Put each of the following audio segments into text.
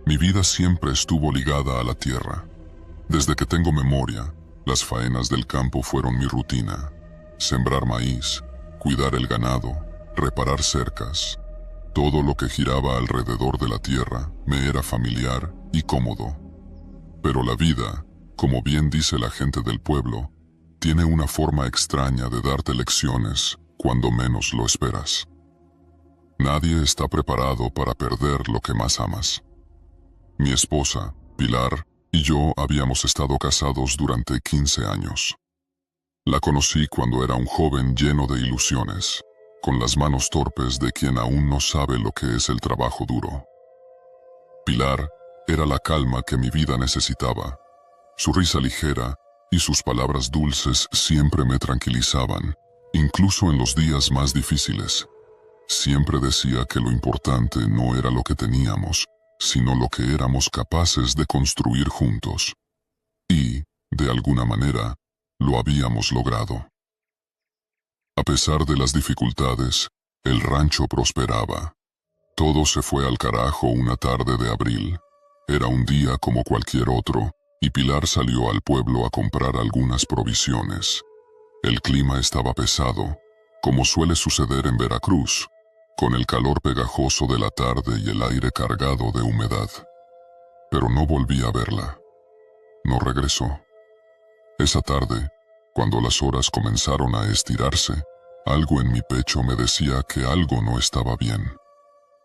Mi vida siempre estuvo ligada a la tierra. Desde que tengo memoria, las faenas del campo fueron mi rutina. Sembrar maíz, cuidar el ganado, reparar cercas. Todo lo que giraba alrededor de la tierra me era familiar y cómodo. Pero la vida, como bien dice la gente del pueblo, tiene una forma extraña de darte lecciones cuando menos lo esperas. Nadie está preparado para perder lo que más amas. Mi esposa, Pilar, y yo habíamos estado casados durante 15 años. La conocí cuando era un joven lleno de ilusiones, con las manos torpes de quien aún no sabe lo que es el trabajo duro. Pilar era la calma que mi vida necesitaba. Su risa ligera y sus palabras dulces siempre me tranquilizaban, incluso en los días más difíciles. Siempre decía que lo importante no era lo que teníamos, sino lo que éramos capaces de construir juntos. Y, de alguna manera, lo habíamos logrado. A pesar de las dificultades, el rancho prosperaba. Todo se fue al carajo una tarde de abril. Era un día como cualquier otro, y Pilar salió al pueblo a comprar algunas provisiones. El clima estaba pesado, como suele suceder en Veracruz, con el calor pegajoso de la tarde y el aire cargado de humedad. Pero no volví a verla. No regresó. Esa tarde, cuando las horas comenzaron a estirarse, algo en mi pecho me decía que algo no estaba bien.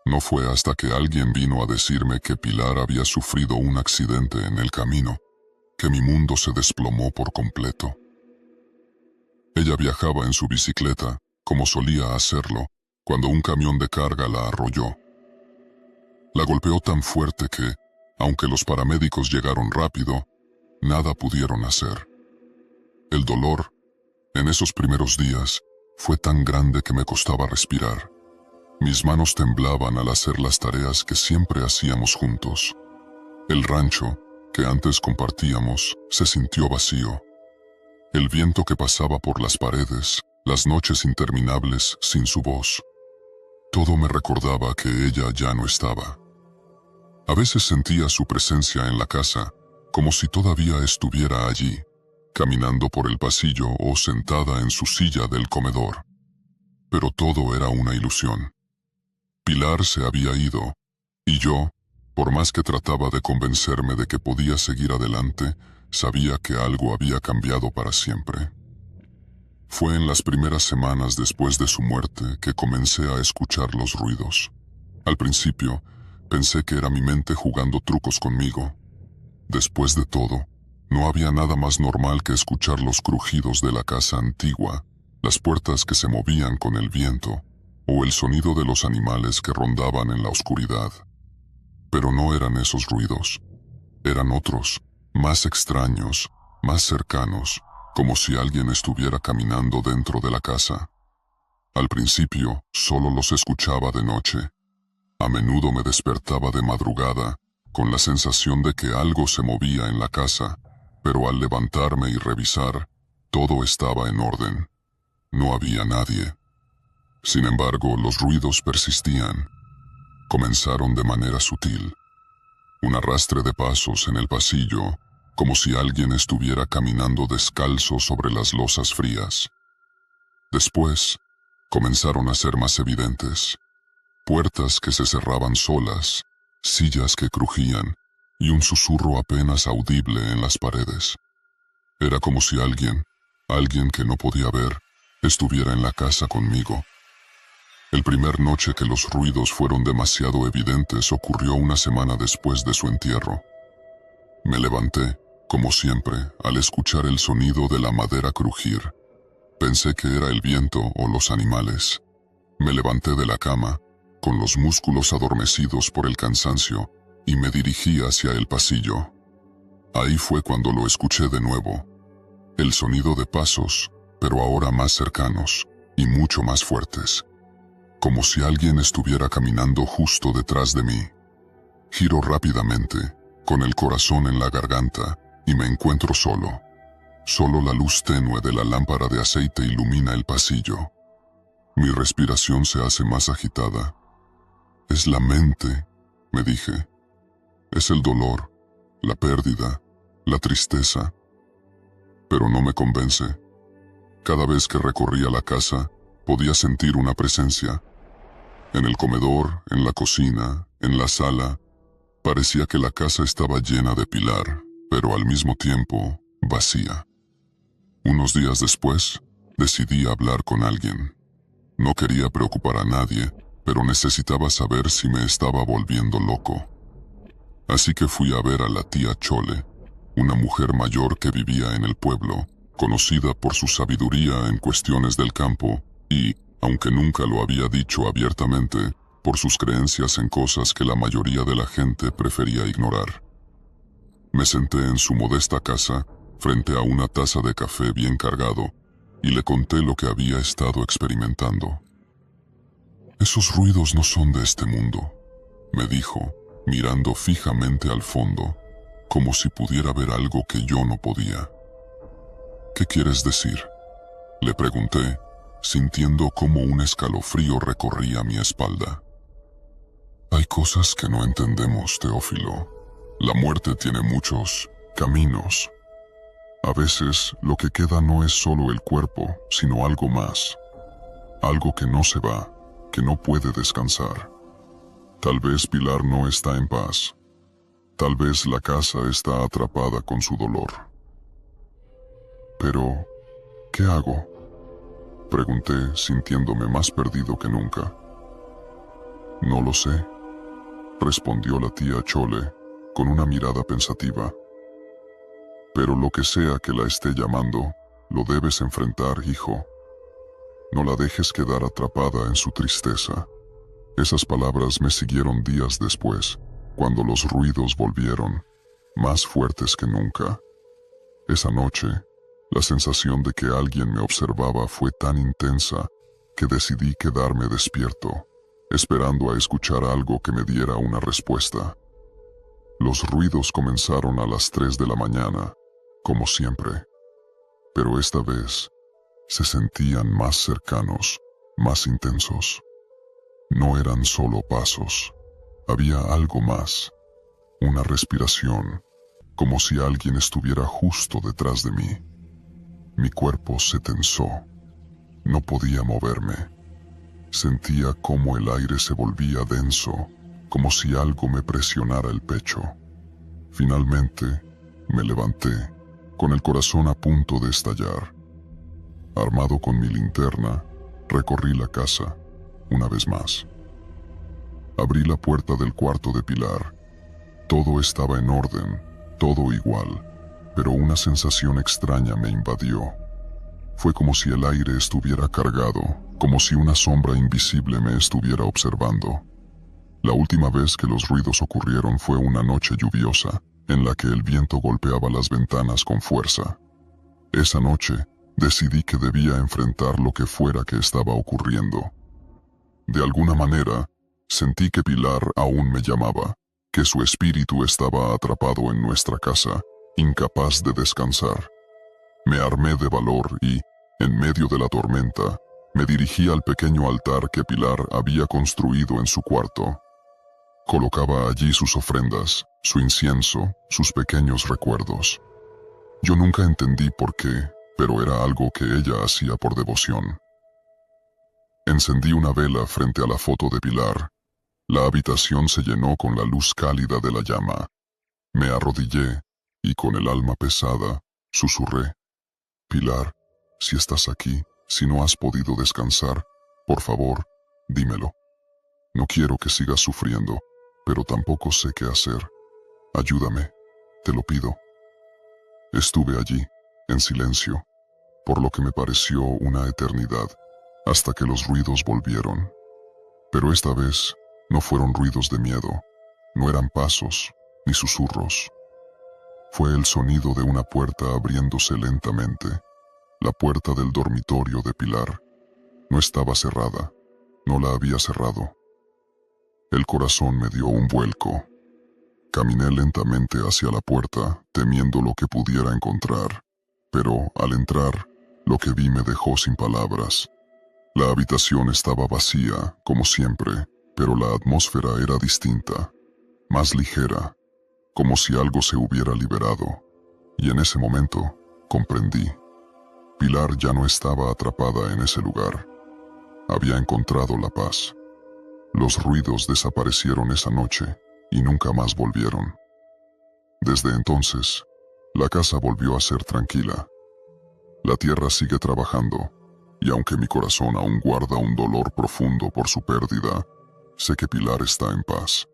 No fue hasta que alguien vino a decirme que Pilar había sufrido un accidente en el camino, que mi mundo se desplomó por completo. Ella viajaba en su bicicleta, como solía hacerlo, cuando un camión de carga la arrolló. La golpeó tan fuerte que, aunque los paramédicos llegaron rápido, nada pudieron hacer. El dolor, en esos primeros días, fue tan grande que me costaba respirar. Mis manos temblaban al hacer las tareas que siempre hacíamos juntos. El rancho, que antes compartíamos, se sintió vacío. El viento que pasaba por las paredes, las noches interminables sin su voz. Todo me recordaba que ella ya no estaba. A veces sentía su presencia en la casa, como si todavía estuviera allí, caminando por el pasillo o sentada en su silla del comedor. Pero todo era una ilusión. Pilar se había ido, y yo, por más que trataba de convencerme de que podía seguir adelante, sabía que algo había cambiado para siempre. Fue en las primeras semanas después de su muerte que comencé a escuchar los ruidos. Al principio, pensé que era mi mente jugando trucos conmigo. Después de todo, no había nada más normal que escuchar los crujidos de la casa antigua, las puertas que se movían con el viento, o el sonido de los animales que rondaban en la oscuridad. Pero no eran esos ruidos. Eran otros, más extraños, más cercanos, como si alguien estuviera caminando dentro de la casa. Al principio, solo los escuchaba de noche. A menudo me despertaba de madrugada, con la sensación de que algo se movía en la casa, pero al levantarme y revisar, todo estaba en orden. No había nadie. Sin embargo, los ruidos persistían. Comenzaron de manera sutil. Un arrastre de pasos en el pasillo, como si alguien estuviera caminando descalzo sobre las losas frías. Después, comenzaron a ser más evidentes. Puertas que se cerraban solas, sillas que crujían, y un susurro apenas audible en las paredes. Era como si alguien que no podía ver, estuviera en la casa conmigo. El primer noche que los ruidos fueron demasiado evidentes ocurrió una semana después de su entierro. Me levanté, como siempre, al escuchar el sonido de la madera crujir. Pensé que era el viento o los animales. Me levanté de la cama, con los músculos adormecidos por el cansancio, y me dirigí hacia el pasillo. Ahí fue cuando lo escuché de nuevo. El sonido de pasos, pero ahora más cercanos, y mucho más fuertes. Como si alguien estuviera caminando justo detrás de mí. Giro rápidamente, con el corazón en la garganta, y me encuentro solo. Solo la luz tenue de la lámpara de aceite ilumina el pasillo. Mi respiración se hace más agitada. «Es la mente», me dije. Es el dolor, la pérdida, la tristeza. Pero no me convence. Cada vez que recorría la casa, podía sentir una presencia. En el comedor, en la cocina, en la sala, parecía que la casa estaba llena de Pilar, pero al mismo tiempo vacía. Unos días después, decidí hablar con alguien. No quería preocupar a nadie, pero necesitaba saber si me estaba volviendo loco. Así que fui a ver a la tía Chole, una mujer mayor que vivía en el pueblo, conocida por su sabiduría en cuestiones del campo y, aunque nunca lo había dicho abiertamente, por sus creencias en cosas que la mayoría de la gente prefería ignorar. Me senté en su modesta casa, frente a una taza de café bien cargado, y le conté lo que había estado experimentando. «Esos ruidos no son de este mundo», me dijo, mirando fijamente al fondo, como si pudiera ver algo que yo no podía. «¿Qué quieres decir?», le pregunté, sintiendo cómo un escalofrío recorría mi espalda. «Hay cosas que no entendemos, Teófilo. La muerte tiene muchos caminos. A veces lo que queda no es solo el cuerpo, sino algo más. Algo que no se va, que no puede descansar. Tal vez Pilar no está en paz. Tal vez la casa está atrapada con su dolor. Pero, ¿qué hago?», pregunté, sintiéndome más perdido que nunca. «No lo sé», respondió la tía Chole, con una mirada pensativa. «Pero lo que sea que la esté llamando, lo debes enfrentar, hijo. No la dejes quedar atrapada en su tristeza». Esas palabras me siguieron días después, cuando los ruidos volvieron, más fuertes que nunca. Esa noche, la sensación de que alguien me observaba fue tan intensa que decidí quedarme despierto, esperando a escuchar algo que me diera una respuesta. Los ruidos comenzaron a las 3 de la mañana, como siempre, pero esta vez se sentían más cercanos, más intensos. No eran solo pasos, había algo más, una respiración, como si alguien estuviera justo detrás de mí. Mi cuerpo se tensó, no podía moverme. Sentía cómo el aire se volvía denso, como si algo me presionara el pecho. Finalmente, me levanté, con el corazón a punto de estallar. Armado con mi linterna, recorrí la casa, una vez más. Abrí la puerta del cuarto de Pilar. Todo estaba en orden, todo igual, pero una sensación extraña me invadió. Fue como si el aire estuviera cargado, como si una sombra invisible me estuviera observando. La última vez que los ruidos ocurrieron fue una noche lluviosa, en la que el viento golpeaba las ventanas con fuerza. Esa noche, decidí que debía enfrentar lo que fuera que estaba ocurriendo. De alguna manera, sentí que Pilar aún me llamaba, que su espíritu estaba atrapado en nuestra casa, incapaz de descansar. Me armé de valor y, en medio de la tormenta, me dirigí al pequeño altar que Pilar había construido en su cuarto. Colocaba allí sus ofrendas, su incienso, sus pequeños recuerdos. Yo nunca entendí por qué, pero era algo que ella hacía por devoción. Encendí una vela frente a la foto de Pilar. La habitación se llenó con la luz cálida de la llama. Me arrodillé y con el alma pesada, susurré: «Pilar, si estás aquí, si no has podido descansar, por favor, dímelo. No quiero que sigas sufriendo, pero tampoco sé qué hacer. Ayúdame, te lo pido». Estuve allí, en silencio, por lo que me pareció una eternidad, hasta que los ruidos volvieron. Pero esta vez no fueron ruidos de miedo, no eran pasos ni susurros. Fue el sonido de una puerta abriéndose lentamente, la puerta del dormitorio de Pilar. No estaba cerrada, no la había cerrado. El corazón me dio un vuelco. Caminé lentamente hacia la puerta, temiendo lo que pudiera encontrar, pero al entrar, lo que vi me dejó sin palabras. La habitación estaba vacía, como siempre, pero la atmósfera era distinta, más ligera, como si algo se hubiera liberado. Y en ese momento, comprendí. Pilar ya no estaba atrapada en ese lugar. Había encontrado la paz. Los ruidos desaparecieron esa noche y nunca más volvieron. Desde entonces, la casa volvió a ser tranquila. La tierra sigue trabajando, y aunque mi corazón aún guarda un dolor profundo por su pérdida, sé que Pilar está en paz.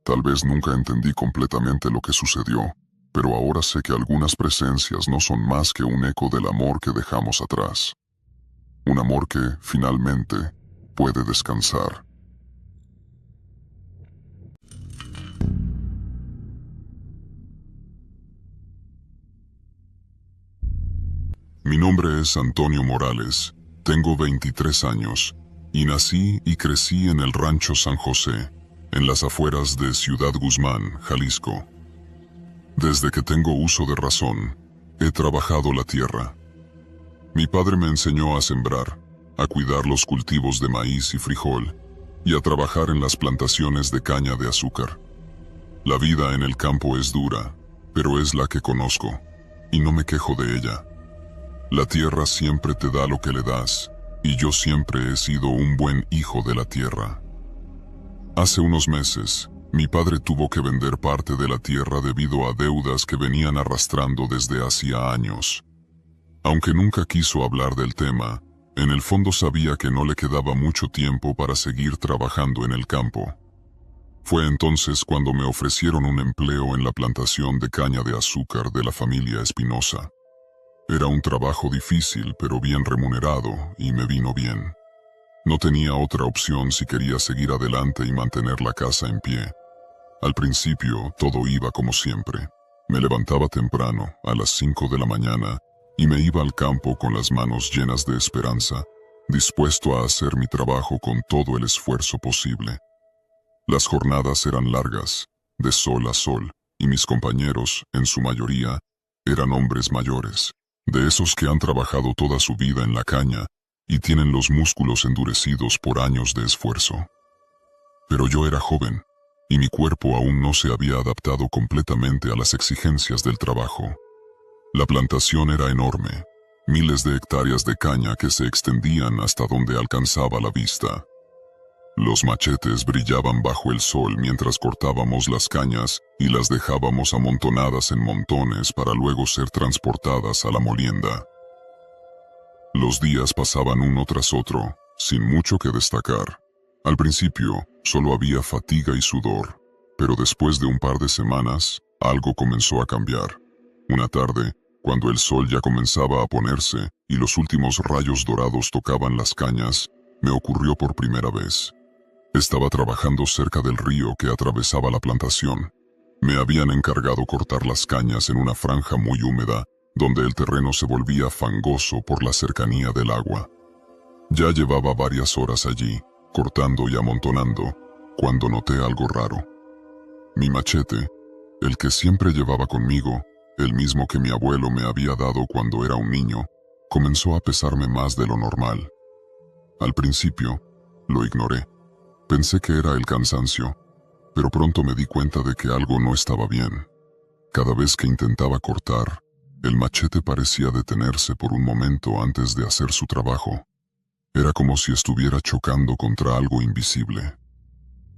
Tal vez nunca entendí completamente lo que sucedió, pero ahora sé que algunas presencias no son más que un eco del amor que dejamos atrás. Un amor que, finalmente, puede descansar. Mi nombre es Antonio Morales, tengo 23 años, y nací y crecí en el Rancho San José, en las afueras de Ciudad Guzmán, Jalisco. Desde que tengo uso de razón, he trabajado la tierra. Mi padre me enseñó a sembrar, a cuidar los cultivos de maíz y frijol, y a trabajar en las plantaciones de caña de azúcar. La vida en el campo es dura, pero es la que conozco, y no me quejo de ella. La tierra siempre te da lo que le das, y yo siempre he sido un buen hijo de la tierra. Hace unos meses, mi padre tuvo que vender parte de la tierra debido a deudas que venían arrastrando desde hacía años. Aunque nunca quiso hablar del tema, en el fondo sabía que no le quedaba mucho tiempo para seguir trabajando en el campo. Fue entonces cuando me ofrecieron un empleo en la plantación de caña de azúcar de la familia Espinosa. Era un trabajo difícil pero bien remunerado y me vino bien. No tenía otra opción si quería seguir adelante y mantener la casa en pie. Al principio todo iba como siempre. Me levantaba temprano, a las 5 de la mañana, y me iba al campo con las manos llenas de esperanza, dispuesto a hacer mi trabajo con todo el esfuerzo posible. Las jornadas eran largas, de sol a sol, y mis compañeros, en su mayoría, eran hombres mayores, de esos que han trabajado toda su vida en la caña y tienen los músculos endurecidos por años de esfuerzo. Pero yo era joven, y mi cuerpo aún no se había adaptado completamente a las exigencias del trabajo. La plantación era enorme, miles de hectáreas de caña que se extendían hasta donde alcanzaba la vista. Los machetes brillaban bajo el sol mientras cortábamos las cañas y las dejábamos amontonadas en montones para luego ser transportadas a la molienda. Los días pasaban uno tras otro, sin mucho que destacar. Al principio, solo había fatiga y sudor, pero después de un par de semanas, algo comenzó a cambiar. Una tarde, cuando el sol ya comenzaba a ponerse y los últimos rayos dorados tocaban las cañas, me ocurrió por primera vez. Estaba trabajando cerca del río que atravesaba la plantación. Me habían encargado cortar las cañas en una franja muy húmeda, donde el terreno se volvía fangoso por la cercanía del agua. Ya llevaba varias horas allí, cortando y amontonando, cuando noté algo raro. Mi machete, el que siempre llevaba conmigo, el mismo que mi abuelo me había dado cuando era un niño, comenzó a pesarme más de lo normal. Al principio, lo ignoré. Pensé que era el cansancio, pero pronto me di cuenta de que algo no estaba bien. Cada vez que intentaba cortar, el machete parecía detenerse por un momento antes de hacer su trabajo. Era como si estuviera chocando contra algo invisible.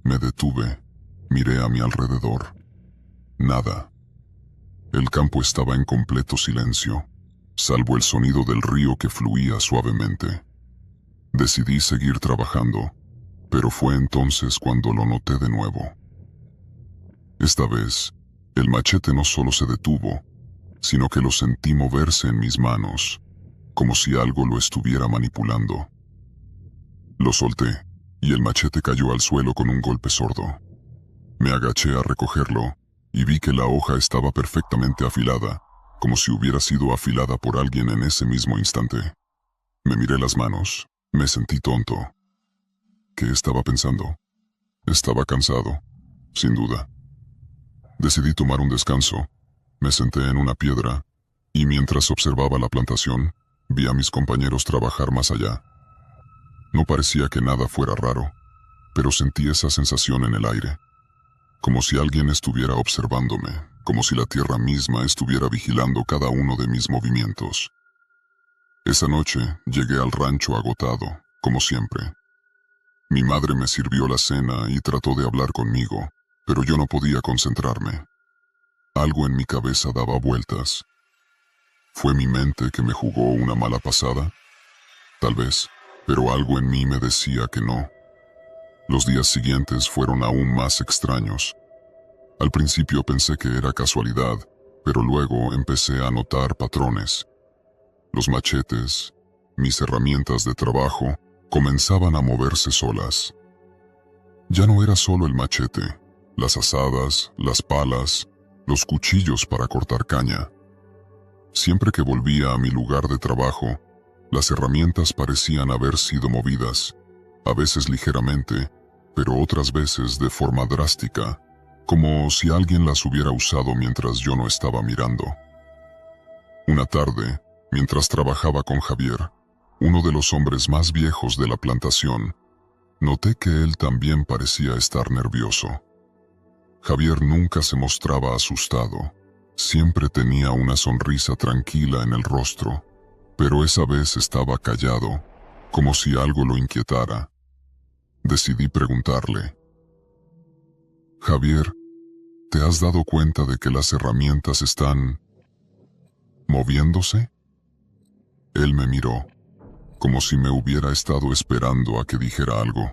Me detuve, miré a mi alrededor. Nada. El campo estaba en completo silencio, salvo el sonido del río que fluía suavemente. Decidí seguir trabajando, pero fue entonces cuando lo noté de nuevo. Esta vez, el machete no solo se detuvo, sino que lo sentí moverse en mis manos, como si algo lo estuviera manipulando. Lo solté, y el machete cayó al suelo con un golpe sordo. Me agaché a recogerlo, y vi que la hoja estaba perfectamente afilada, como si hubiera sido afilada por alguien en ese mismo instante. Me miré las manos, me sentí tonto. ¿Qué estaba pensando? Estaba cansado, sin duda. Decidí tomar un descanso. Me senté en una piedra, y mientras observaba la plantación, vi a mis compañeros trabajar más allá. No parecía que nada fuera raro, pero sentí esa sensación en el aire. como si alguien estuviera observándome, como si la tierra misma estuviera vigilando cada uno de mis movimientos. Esa noche llegué al rancho agotado, como siempre. Mi madre me sirvió la cena y trató de hablar conmigo, pero yo no podía concentrarme. Algo en mi cabeza daba vueltas. ¿Fue mi mente que me jugó una mala pasada? Tal vez, pero algo en mí me decía que no. Los días siguientes fueron aún más extraños. Al principio pensé que era casualidad, pero luego empecé a notar patrones. Los machetes, mis herramientas de trabajo, comenzaban a moverse solas. Ya no era solo el machete, las azadas, las palas, los cuchillos para cortar caña. Siempre que volvía a mi lugar de trabajo, las herramientas parecían haber sido movidas, a veces ligeramente, pero otras veces de forma drástica, como si alguien las hubiera usado mientras yo no estaba mirando. Una tarde, mientras trabajaba con Javier, uno de los hombres más viejos de la plantación, noté que él también parecía estar nervioso. Javier nunca se mostraba asustado, siempre tenía una sonrisa tranquila en el rostro, pero esa vez estaba callado, como si algo lo inquietara. Decidí preguntarle: Javier, ¿te has dado cuenta de que las herramientas están moviéndose? Él me miró, como si me hubiera estado esperando a que dijera algo.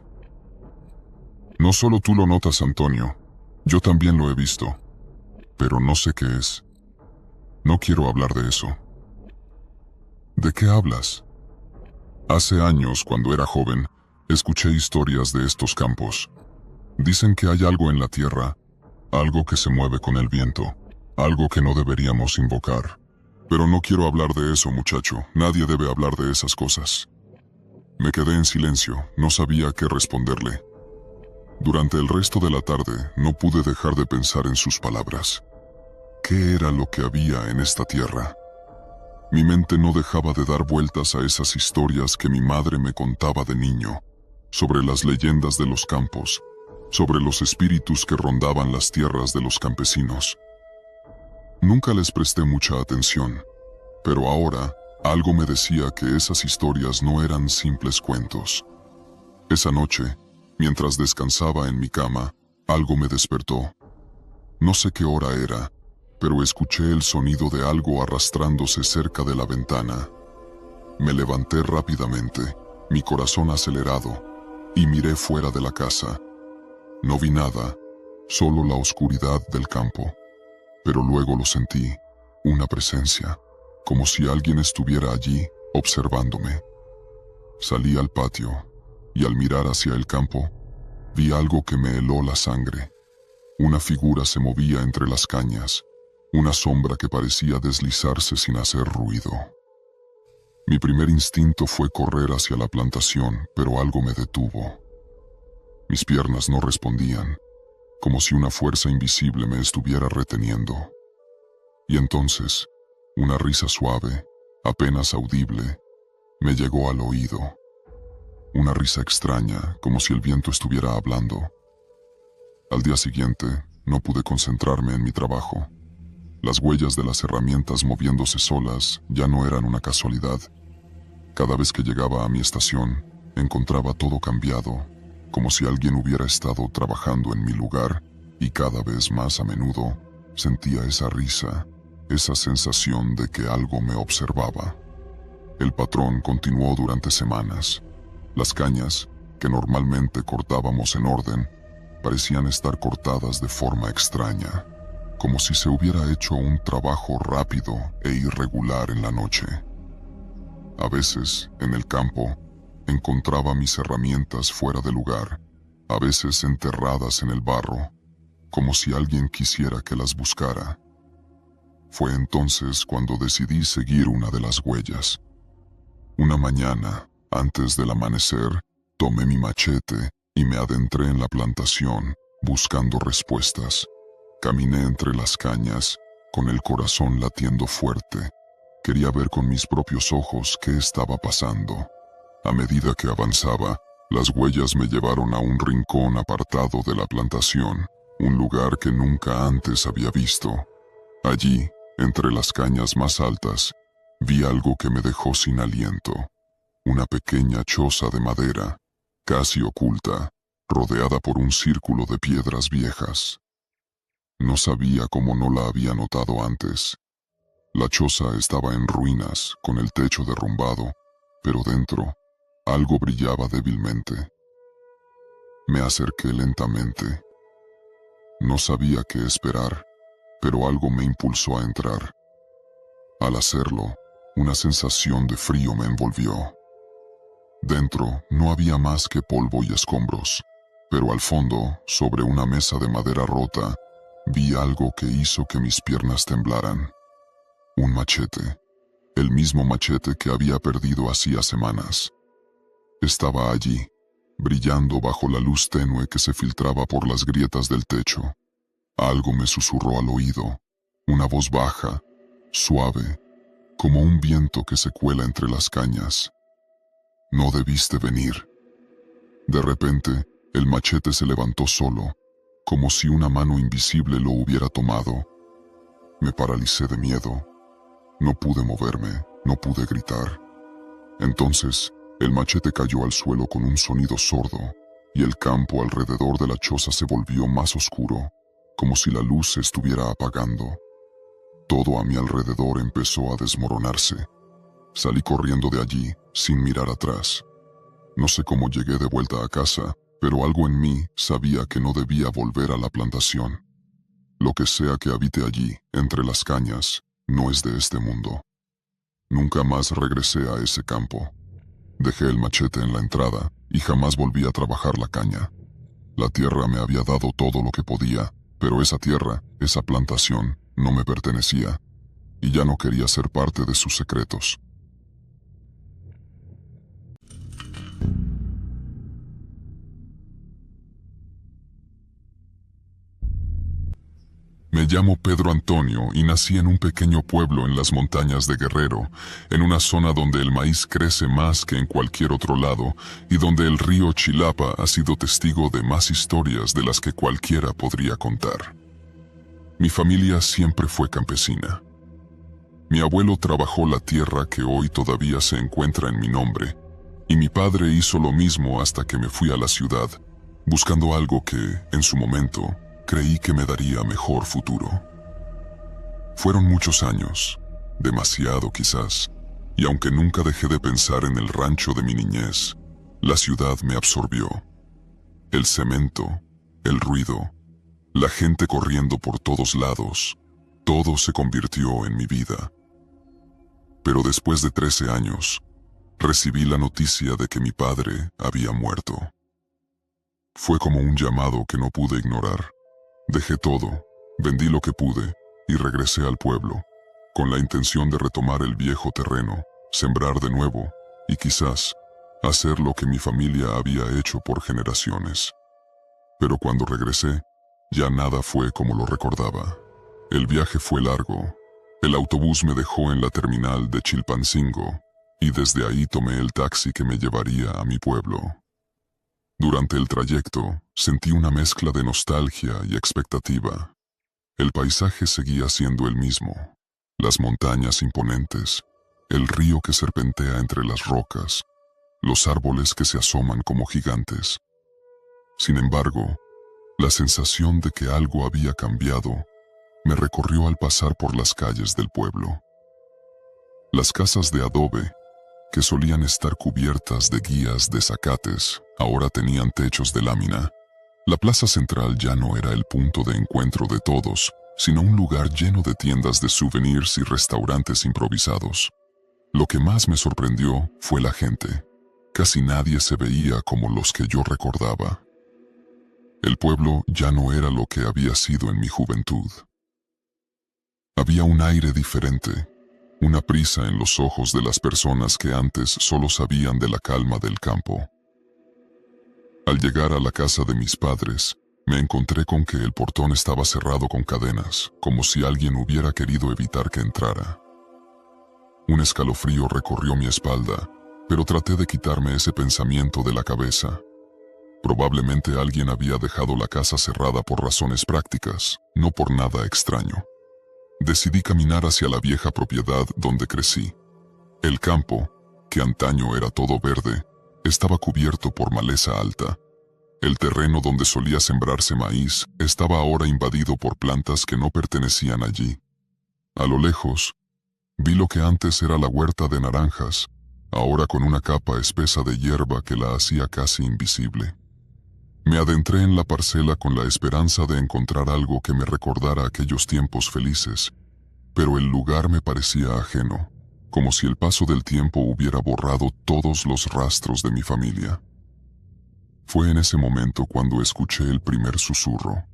No solo tú lo notas, Antonio, yo también lo he visto, pero no sé qué es. No quiero hablar de eso. ¿De qué hablas? Hace años, cuando era joven, escuché historias de estos campos. Dicen que hay algo en la tierra, algo que se mueve con el viento, algo que no deberíamos invocar. Pero no quiero hablar de eso, muchacho. Nadie debe hablar de esas cosas. Me quedé en silencio, no sabía qué responderle. Durante el resto de la tarde no pude dejar de pensar en sus palabras. ¿Qué era lo que había en esta tierra? Mi mente no dejaba de dar vueltas a esas historias que mi madre me contaba de niño, sobre las leyendas de los campos, sobre los espíritus que rondaban las tierras de los campesinos. Nunca les presté mucha atención, pero ahora algo me decía que esas historias no eran simples cuentos. Esa noche, mientras descansaba en mi cama, algo me despertó. No sé qué hora era, pero escuché el sonido de algo arrastrándose cerca de la ventana. Me levanté rápidamente, mi corazón acelerado, y miré fuera de la casa. No vi nada, solo la oscuridad del campo. Pero luego lo sentí, una presencia, como si alguien estuviera allí, observándome. Salí al patio, y al mirar hacia el campo, vi algo que me heló la sangre. Una figura se movía entre las cañas, una sombra que parecía deslizarse sin hacer ruido. Mi primer instinto fue correr hacia la plantación, pero algo me detuvo. Mis piernas no respondían, como si una fuerza invisible me estuviera reteniendo. Y entonces, una risa suave, apenas audible, me llegó al oído. Una risa extraña, como si el viento estuviera hablando. Al día siguiente, no pude concentrarme en mi trabajo. Las huellas de las herramientas moviéndose solas ya no eran una casualidad. Cada vez que llegaba a mi estación, encontraba todo cambiado, como si alguien hubiera estado trabajando en mi lugar, y cada vez más a menudo sentía esa risa, esa sensación de que algo me observaba. El patrón continuó durante semanas. Las cañas, que normalmente cortábamos en orden, parecían estar cortadas de forma extraña, como si se hubiera hecho un trabajo rápido e irregular en la noche. A veces, en el campo, encontraba mis herramientas fuera de lugar, a veces enterradas en el barro, como si alguien quisiera que las buscara. Fue entonces cuando decidí seguir una de las huellas. Una mañana, antes del amanecer, tomé mi machete y me adentré en la plantación, buscando respuestas. Caminé entre las cañas, con el corazón latiendo fuerte. Quería ver con mis propios ojos qué estaba pasando. A medida que avanzaba, las huellas me llevaron a un rincón apartado de la plantación, un lugar que nunca antes había visto. Allí, entre las cañas más altas, vi algo que me dejó sin aliento. Una pequeña choza de madera, casi oculta, rodeada por un círculo de piedras viejas. No sabía cómo no la había notado antes. La choza estaba en ruinas, con el techo derrumbado, pero dentro, algo brillaba débilmente. Me acerqué lentamente. No sabía qué esperar, pero algo me impulsó a entrar. Al hacerlo, una sensación de frío me envolvió. Dentro no había más que polvo y escombros, pero al fondo, sobre una mesa de madera rota, vi algo que hizo que mis piernas temblaran. Un machete, el mismo machete que había perdido hacía semanas. Estaba allí, brillando bajo la luz tenue que se filtraba por las grietas del techo. Algo me susurró al oído, una voz baja, suave, como un viento que se cuela entre las cañas. No debiste venir. De repente, el machete se levantó solo, como si una mano invisible lo hubiera tomado. Me paralicé de miedo. No pude moverme, no pude gritar. Entonces, el machete cayó al suelo con un sonido sordo, y el campo alrededor de la choza se volvió más oscuro, como si la luz se estuviera apagando. Todo a mi alrededor empezó a desmoronarse. Salí corriendo de allí, sin mirar atrás. No sé cómo llegué de vuelta a casa, pero algo en mí sabía que no debía volver a la plantación. Lo que sea que habite allí, entre las cañas, no es de este mundo. Nunca más regresé a ese campo. Dejé el machete en la entrada y jamás volví a trabajar la caña. La tierra me había dado todo lo que podía, pero esa tierra, esa plantación, no me pertenecía, y ya no quería ser parte de sus secretos. Me llamo Pedro Antonio y nací en un pequeño pueblo en las montañas de Guerrero, en una zona donde el maíz crece más que en cualquier otro lado y donde el río Chilapa ha sido testigo de más historias de las que cualquiera podría contar. Mi familia siempre fue campesina. Mi abuelo trabajó la tierra que hoy todavía se encuentra en mi nombre, y mi padre hizo lo mismo hasta que me fui a la ciudad, buscando algo que, en su momento, creí que me daría mejor futuro. Fueron muchos años, demasiado quizás, y aunque nunca dejé de pensar en el rancho de mi niñez, la ciudad me absorbió. El cemento, el ruido, la gente corriendo por todos lados, todo se convirtió en mi vida. Pero después de 13 años, recibí la noticia de que mi padre había muerto. Fue como un llamado que no pude ignorar. Dejé todo, vendí lo que pude y regresé al pueblo, con la intención de retomar el viejo terreno, sembrar de nuevo y quizás hacer lo que mi familia había hecho por generaciones. Pero cuando regresé, ya nada fue como lo recordaba. El viaje fue largo. El autobús me dejó en la terminal de Chilpancingo y desde ahí tomé el taxi que me llevaría a mi pueblo. Durante el trayecto, sentí una mezcla de nostalgia y expectativa. El paisaje seguía siendo el mismo. Las montañas imponentes, el río que serpentea entre las rocas, los árboles que se asoman como gigantes. Sin embargo, la sensación de que algo había cambiado me recorrió al pasar por las calles del pueblo. Las casas de adobe, que solían estar cubiertas de guías de zacates, ahora tenían techos de lámina. La plaza central ya no era el punto de encuentro de todos, sino un lugar lleno de tiendas de souvenirs y restaurantes improvisados. Lo que más me sorprendió fue la gente. Casi nadie se veía como los que yo recordaba. El pueblo ya no era lo que había sido en mi juventud. Había un aire diferente, una prisa en los ojos de las personas que antes solo sabían de la calma del campo. Al llegar a la casa de mis padres, me encontré con que el portón estaba cerrado con cadenas, como si alguien hubiera querido evitar que entrara. Un escalofrío recorrió mi espalda, pero traté de quitarme ese pensamiento de la cabeza. Probablemente alguien había dejado la casa cerrada por razones prácticas, no por nada extraño. Decidí caminar hacia la vieja propiedad donde crecí. El campo, que antaño era todo verde, estaba cubierto por maleza alta. El terreno donde solía sembrarse maíz estaba ahora invadido por plantas que no pertenecían allí. A lo lejos, vi lo que antes era la huerta de naranjas, ahora con una capa espesa de hierba que la hacía casi invisible. Me adentré en la parcela con la esperanza de encontrar algo que me recordara aquellos tiempos felices, pero el lugar me parecía ajeno, como si el paso del tiempo hubiera borrado todos los rastros de mi familia. Fue en ese momento cuando escuché el primer susurro.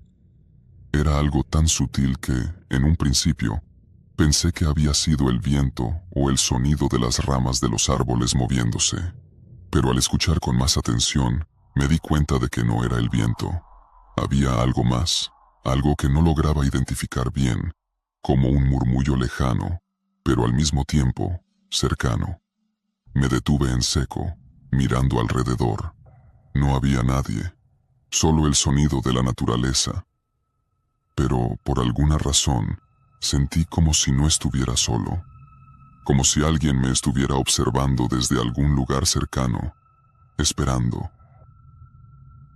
Era algo tan sutil que, en un principio, pensé que había sido el viento o el sonido de las ramas de los árboles moviéndose, pero al escuchar con más atención, me di cuenta de que no era el viento. Había algo más, algo que no lograba identificar bien, como un murmullo lejano, pero al mismo tiempo, cercano. Me detuve en seco, mirando alrededor. No había nadie, solo el sonido de la naturaleza. Pero, por alguna razón, sentí como si no estuviera solo, como si alguien me estuviera observando desde algún lugar cercano, esperando.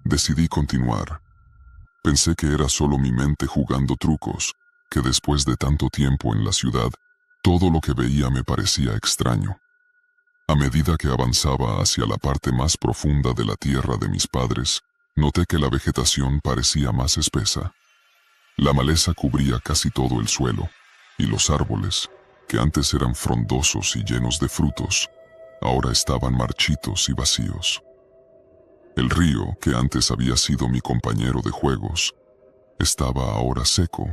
Decidí continuar. Pensé que era solo mi mente jugando trucos, que después de tanto tiempo en la ciudad, todo lo que veía me parecía extraño. A medida que avanzaba hacia la parte más profunda de la tierra de mis padres, noté que la vegetación parecía más espesa. La maleza cubría casi todo el suelo, y los árboles, que antes eran frondosos y llenos de frutos, ahora estaban marchitos y vacíos. El río, que antes había sido mi compañero de juegos, estaba ahora seco,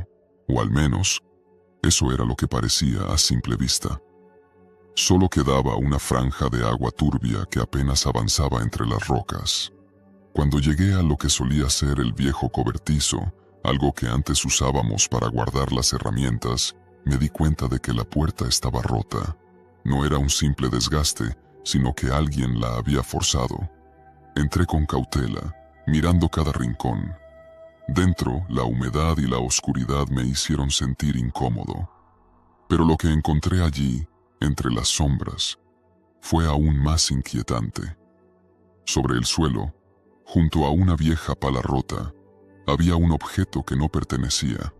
o al menos, eso era lo que parecía a simple vista. Solo quedaba una franja de agua turbia que apenas avanzaba entre las rocas. Cuando llegué a lo que solía ser el viejo cobertizo, algo que antes usábamos para guardar las herramientas, me di cuenta de que la puerta estaba rota. No era un simple desgaste, sino que alguien la había forzado. Entré con cautela, mirando cada rincón. Dentro, la humedad y la oscuridad me hicieron sentir incómodo. Pero lo que encontré allí, entre las sombras, fue aún más inquietante. Sobre el suelo, junto a una vieja pala rota, había un objeto que no pertenecía.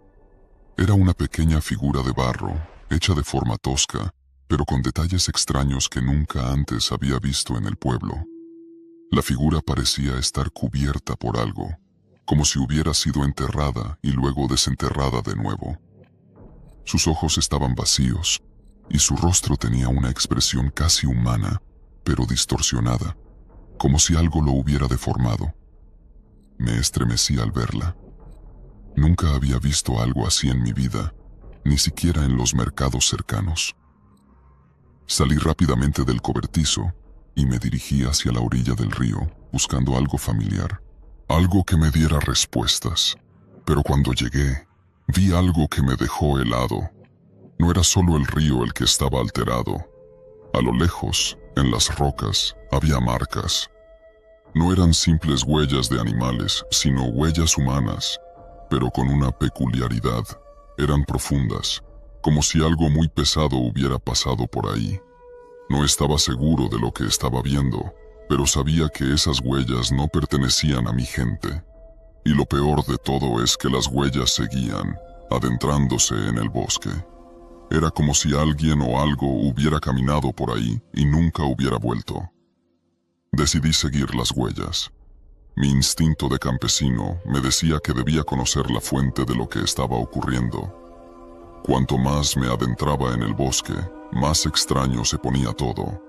Era una pequeña figura de barro, hecha de forma tosca, pero con detalles extraños que nunca antes había visto en el pueblo. La figura parecía estar cubierta por algo, como si hubiera sido enterrada y luego desenterrada de nuevo. Sus ojos estaban vacíos, y su rostro tenía una expresión casi humana, pero distorsionada, como si algo lo hubiera deformado. Me estremecí al verla. Nunca había visto algo así en mi vida, ni siquiera en los mercados cercanos. Salí rápidamente del cobertizo y me dirigí hacia la orilla del río, buscando algo familiar, algo que me diera respuestas. Pero cuando llegué, vi algo que me dejó helado. No era solo el río el que estaba alterado. A lo lejos, en las rocas, había marcas. No eran simples huellas de animales, sino huellas humanas, pero con una peculiaridad. Eran profundas, como si algo muy pesado hubiera pasado por ahí. No estaba seguro de lo que estaba viendo, pero sabía que esas huellas no pertenecían a mi gente. Y lo peor de todo es que las huellas seguían, adentrándose en el bosque. Era como si alguien o algo hubiera caminado por ahí y nunca hubiera vuelto. Decidí seguir las huellas. Mi instinto de campesino me decía que debía conocer la fuente de lo que estaba ocurriendo. Cuanto más me adentraba en el bosque, más extraño se ponía todo.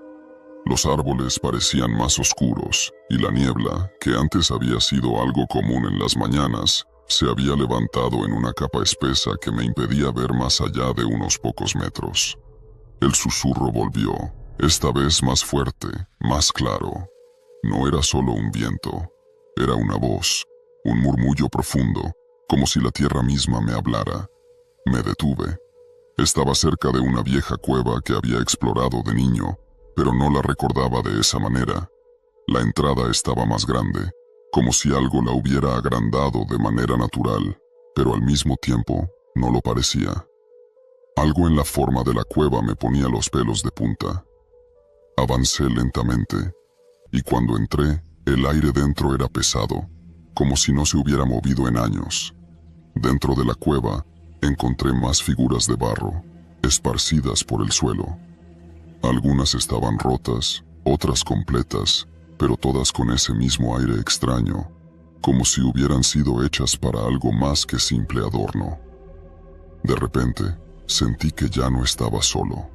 Los árboles parecían más oscuros, y la niebla, que antes había sido algo común en las mañanas, se había levantado en una capa espesa que me impedía ver más allá de unos pocos metros. El susurro volvió, esta vez más fuerte, más claro. No era solo un viento, era una voz, un murmullo profundo, como si la tierra misma me hablara. Me detuve. Estaba cerca de una vieja cueva que había explorado de niño, pero no la recordaba de esa manera. La entrada estaba más grande, como si algo la hubiera agrandado de manera natural, pero al mismo tiempo no lo parecía. Algo en la forma de la cueva me ponía los pelos de punta. Avancé lentamente, y cuando entré, el aire dentro era pesado, como si no se hubiera movido en años. Dentro de la cueva, encontré más figuras de barro, esparcidas por el suelo. Algunas estaban rotas, otras completas, pero todas con ese mismo aire extraño, como si hubieran sido hechas para algo más que simple adorno. De repente, sentí que ya no estaba solo.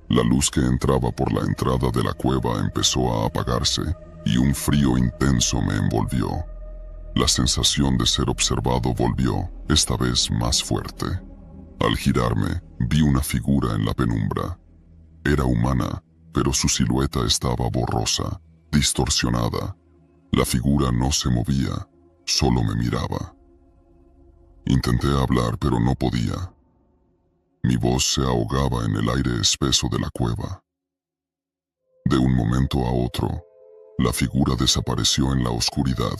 La luz que entraba por la entrada de la cueva empezó a apagarse y un frío intenso me envolvió. La sensación de ser observado volvió, esta vez más fuerte. Al girarme, vi una figura en la penumbra. Era humana, pero su silueta estaba borrosa, distorsionada. La figura no se movía, solo me miraba. Intenté hablar, pero no podía. Mi voz se ahogaba en el aire espeso de la cueva. De un momento a otro, la figura desapareció en la oscuridad,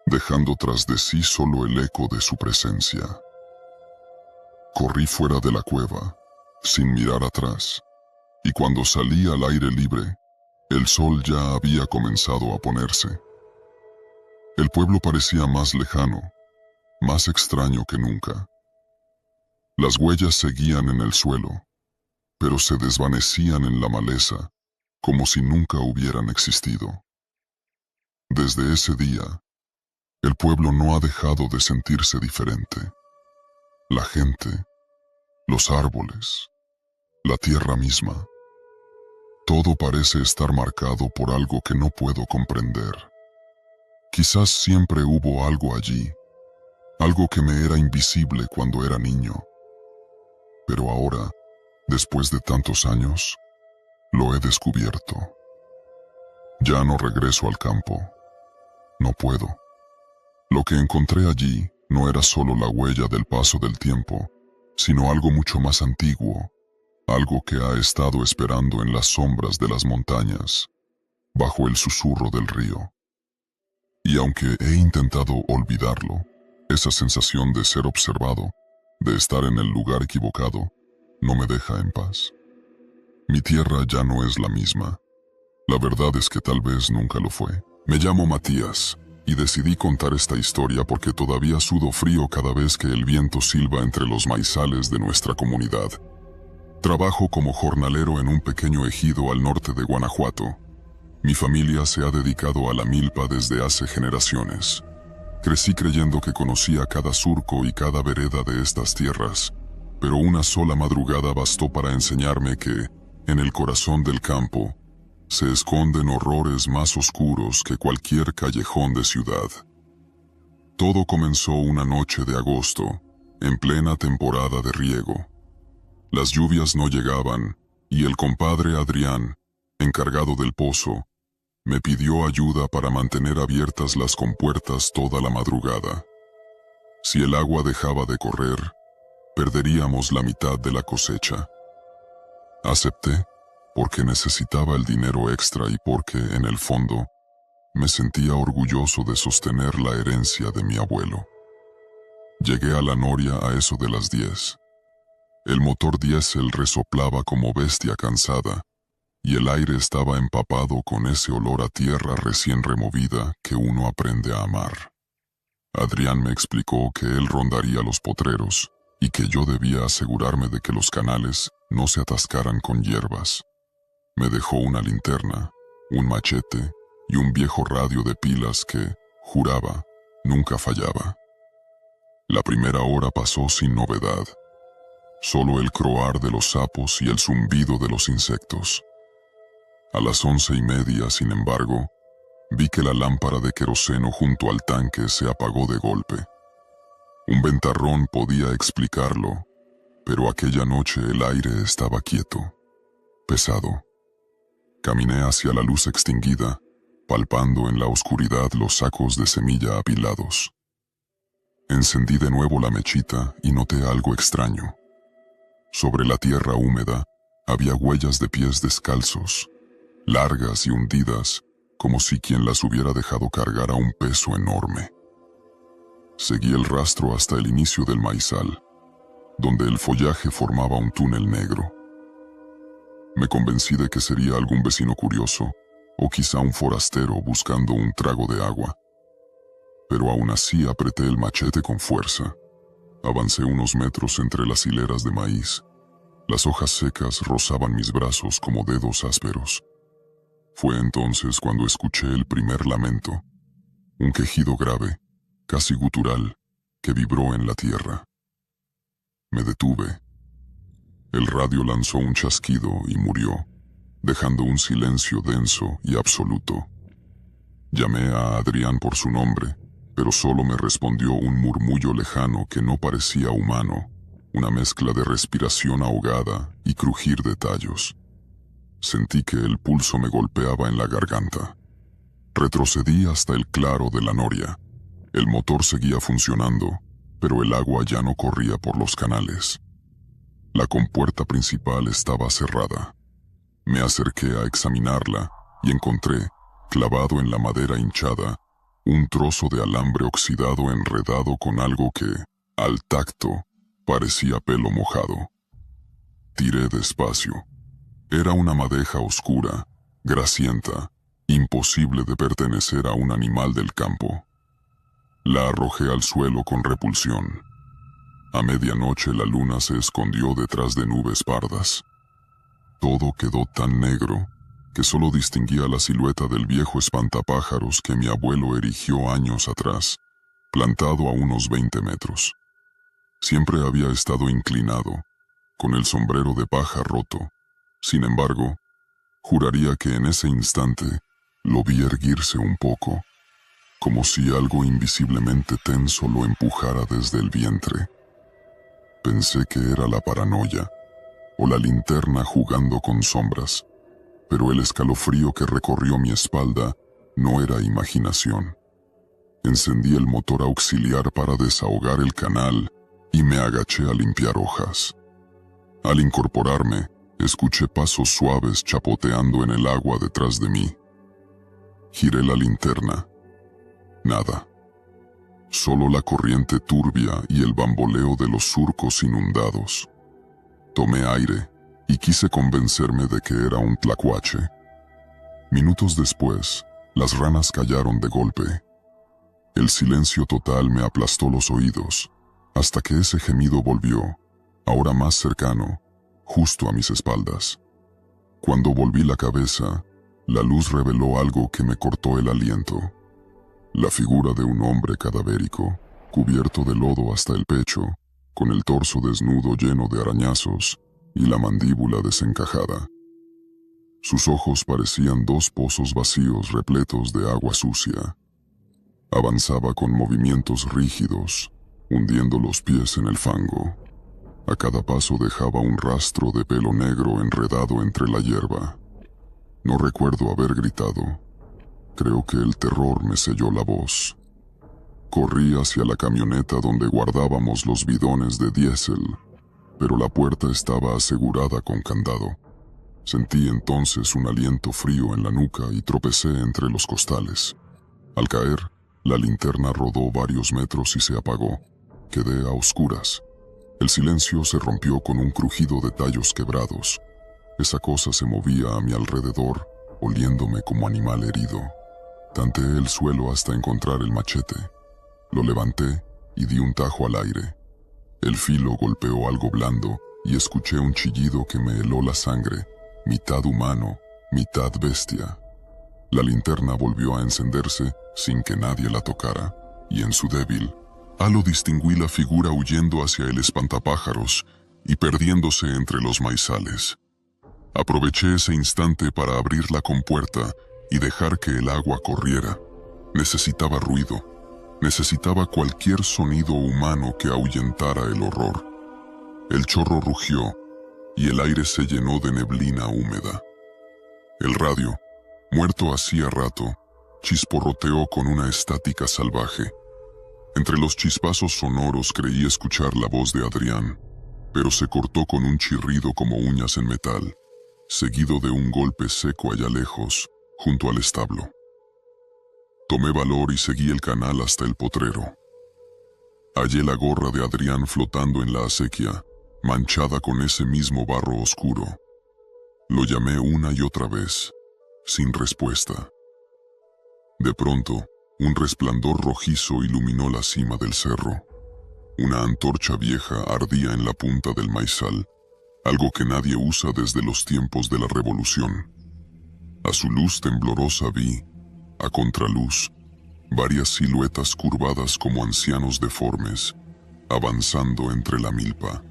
dejando tras de sí solo el eco de su presencia. Corrí fuera de la cueva, sin mirar atrás, y cuando salí al aire libre, el sol ya había comenzado a ponerse. El pueblo parecía más lejano, más extraño que nunca. Las huellas seguían en el suelo, pero se desvanecían en la maleza, como si nunca hubieran existido. Desde ese día, el pueblo no ha dejado de sentirse diferente. La gente, los árboles, la tierra misma, todo parece estar marcado por algo que no puedo comprender. Quizás siempre hubo algo allí, algo que me era invisible cuando era niño. Pero ahora, después de tantos años, lo he descubierto. Ya no regreso al campo. No puedo. Lo que encontré allí no era solo la huella del paso del tiempo, sino algo mucho más antiguo, algo que ha estado esperando en las sombras de las montañas, bajo el susurro del río. Y aunque he intentado olvidarlo, esa sensación de ser observado, de estar en el lugar equivocado, no me deja en paz. Mi tierra ya no es la misma. La verdad es que tal vez nunca lo fue. Me llamo Matías, y decidí contar esta historia porque todavía sudo frío cada vez que el viento silba entre los maizales de nuestra comunidad. Trabajo como jornalero en un pequeño ejido al norte de Guanajuato. Mi familia se ha dedicado a la milpa desde hace generaciones. Crecí creyendo que conocía cada surco y cada vereda de estas tierras, pero una sola madrugada bastó para enseñarme que, en el corazón del campo, se esconden horrores más oscuros que cualquier callejón de ciudad. Todo comenzó una noche de agosto, en plena temporada de riego. Las lluvias no llegaban, y el compadre Adrián, encargado del pozo, me pidió ayuda para mantener abiertas las compuertas toda la madrugada. Si el agua dejaba de correr, perderíamos la mitad de la cosecha. Acepté porque necesitaba el dinero extra y porque, en el fondo, me sentía orgulloso de sostener la herencia de mi abuelo. Llegué a la noria a eso de las 10. El motor diésel resoplaba como bestia cansada, y el aire estaba empapado con ese olor a tierra recién removida que uno aprende a amar. Adrián me explicó que él rondaría los potreros y que yo debía asegurarme de que los canales no se atascaran con hierbas. Me dejó una linterna, un machete y un viejo radio de pilas que, juraba, nunca fallaba. La primera hora pasó sin novedad, solo el croar de los sapos y el zumbido de los insectos. A las 11:30, sin embargo, vi que la lámpara de queroseno junto al tanque se apagó de golpe. Un ventarrón podía explicarlo, pero aquella noche el aire estaba quieto, pesado. Caminé hacia la luz extinguida, palpando en la oscuridad los sacos de semilla apilados. Encendí de nuevo la mechita y noté algo extraño. Sobre la tierra húmeda había huellas de pies descalzos, largas y hundidas, como si quien las hubiera dejado cargar a un peso enorme. Seguí el rastro hasta el inicio del maizal, donde el follaje formaba un túnel negro. Me convencí de que sería algún vecino curioso, o quizá un forastero buscando un trago de agua. Pero aún así apreté el machete con fuerza. Avancé unos metros entre las hileras de maíz. Las hojas secas rozaban mis brazos como dedos ásperos. Fue entonces cuando escuché el primer lamento, un quejido grave, casi gutural, que vibró en la tierra. Me detuve. El radio lanzó un chasquido y murió, dejando un silencio denso y absoluto. Llamé a Adrián por su nombre, pero solo me respondió un murmullo lejano que no parecía humano, una mezcla de respiración ahogada y crujir de tallos. Sentí que el pulso me golpeaba en la garganta. Retrocedí hasta el claro de la noria. El motor seguía funcionando, pero el agua ya no corría por los canales. La compuerta principal estaba cerrada. Me acerqué a examinarla y encontré, clavado en la madera hinchada, un trozo de alambre oxidado enredado con algo que, al tacto, parecía pelo mojado. Tiré despacio. Era una madeja oscura, grasienta, imposible de pertenecer a un animal del campo. La arrojé al suelo con repulsión. A medianoche la luna se escondió detrás de nubes pardas. Todo quedó tan negro que solo distinguía la silueta del viejo espantapájaros que mi abuelo erigió años atrás, plantado a unos 20 metros. Siempre había estado inclinado, con el sombrero de paja roto. Sin embargo, juraría que en ese instante lo vi erguirse un poco, como si algo invisiblemente tenso lo empujara desde el vientre. Pensé que era la paranoia, o la linterna jugando con sombras, pero el escalofrío que recorrió mi espalda no era imaginación. Encendí el motor auxiliar para desahogar el canal y me agaché a limpiar hojas. Al incorporarme, escuché pasos suaves chapoteando en el agua detrás de mí. Giré la linterna. Nada. Solo la corriente turbia y el bamboleo de los surcos inundados. Tomé aire y quise convencerme de que era un tlacuache. Minutos después, las ranas callaron de golpe. El silencio total me aplastó los oídos, hasta que ese gemido volvió, ahora más cercano, justo a mis espaldas. Cuando volví la cabeza, la luz reveló algo que me cortó el aliento. La figura de un hombre cadavérico, cubierto de lodo hasta el pecho, con el torso desnudo lleno de arañazos y la mandíbula desencajada. Sus ojos parecían dos pozos vacíos repletos de agua sucia. Avanzaba con movimientos rígidos, hundiendo los pies en el fango. A cada paso dejaba un rastro de pelo negro enredado entre la hierba. No recuerdo haber gritado. Creo que el terror me selló la voz. Corrí hacia la camioneta donde guardábamos los bidones de diésel, pero la puerta estaba asegurada con candado. Sentí entonces un aliento frío en la nuca y tropecé entre los costales. Al caer, la linterna rodó varios metros y se apagó. Quedé a oscuras. El silencio se rompió con un crujido de tallos quebrados. Esa cosa se movía a mi alrededor, oliéndome como animal herido. Tanteé el suelo hasta encontrar el machete. Lo levanté y di un tajo al aire. El filo golpeó algo blando y escuché un chillido que me heló la sangre, mitad humano, mitad bestia. La linterna volvió a encenderse sin que nadie la tocara, y en su débil halo distinguí la figura huyendo hacia el espantapájaros y perdiéndose entre los maizales. Aproveché ese instante para abrir la compuerta y dejar que el agua corriera. Necesitaba ruido. Necesitaba cualquier sonido humano que ahuyentara el horror. El chorro rugió y el aire se llenó de neblina húmeda. El radio, muerto hacía rato, chisporroteó con una estática salvaje. Entre los chispazos sonoros creí escuchar la voz de Adrián, pero se cortó con un chirrido como uñas en metal, seguido de un golpe seco allá lejos, junto al establo. Tomé valor y seguí el canal hasta el potrero. Hallé la gorra de Adrián flotando en la acequia, manchada con ese mismo barro oscuro. Lo llamé una y otra vez, sin respuesta. De pronto, un resplandor rojizo iluminó la cima del cerro. Una antorcha vieja ardía en la punta del maizal, algo que nadie usa desde los tiempos de la Revolución. A su luz temblorosa vi, a contraluz, varias siluetas curvadas como ancianos deformes, avanzando entre la milpa.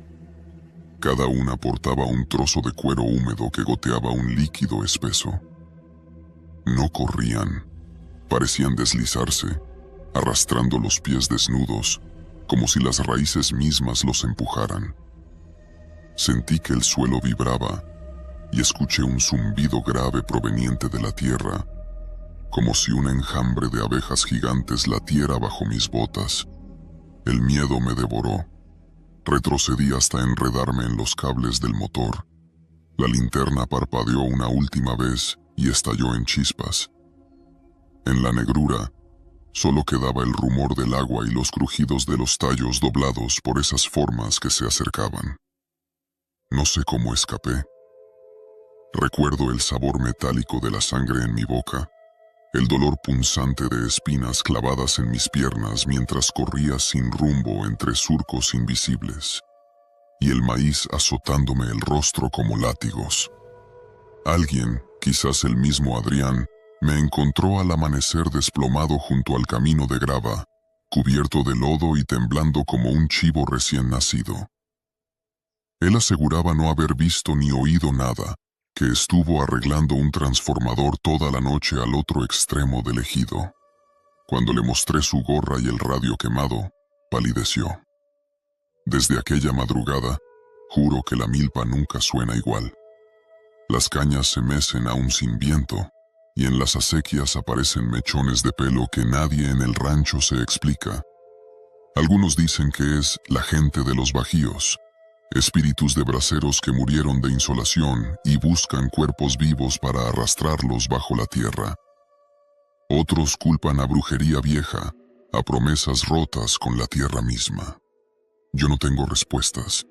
Cada una portaba un trozo de cuero húmedo que goteaba un líquido espeso. No corrían, parecían deslizarse, arrastrando los pies desnudos, como si las raíces mismas los empujaran. Sentí que el suelo vibraba y escuché un zumbido grave proveniente de la tierra, como si un enjambre de abejas gigantes latiera bajo mis botas. El miedo me devoró. Retrocedí hasta enredarme en los cables del motor. La linterna parpadeó una última vez y estalló en chispas. En la negrura, solo quedaba el rumor del agua y los crujidos de los tallos doblados por esas formas que se acercaban. No sé cómo escapé. Recuerdo el sabor metálico de la sangre en mi boca, el dolor punzante de espinas clavadas en mis piernas mientras corría sin rumbo entre surcos invisibles, y el maíz azotándome el rostro como látigos. Alguien, quizás el mismo Adrián, me encontró al amanecer desplomado junto al camino de grava, cubierto de lodo y temblando como un chivo recién nacido. Él aseguraba no haber visto ni oído nada, que estuvo arreglando un transformador toda la noche al otro extremo del ejido. Cuando le mostré su gorra y el radio quemado, palideció. Desde aquella madrugada, juro que la milpa nunca suena igual. Las cañas se mecen aún sin viento, y en las acequias aparecen mechones de pelo que nadie en el rancho se explica. Algunos dicen que es la gente de los bajíos, espíritus de braceros que murieron de insolación y buscan cuerpos vivos para arrastrarlos bajo la tierra. Otros culpan a brujería vieja, a promesas rotas con la tierra misma. Yo no tengo respuestas,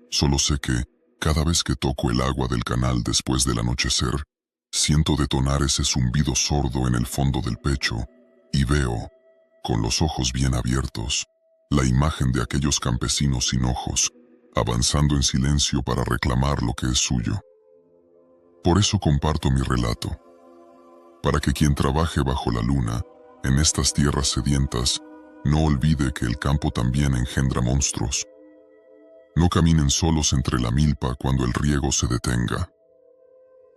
solo sé que, cada vez que toco el agua del canal después del anochecer, siento detonar ese zumbido sordo en el fondo del pecho y veo, con los ojos bien abiertos, la imagen de aquellos campesinos sin ojos, avanzando en silencio para reclamar lo que es suyo. Por eso comparto mi relato, para que quien trabaje bajo la luna, en estas tierras sedientas, no olvide que el campo también engendra monstruos. No caminen solos entre la milpa cuando el riego se detenga.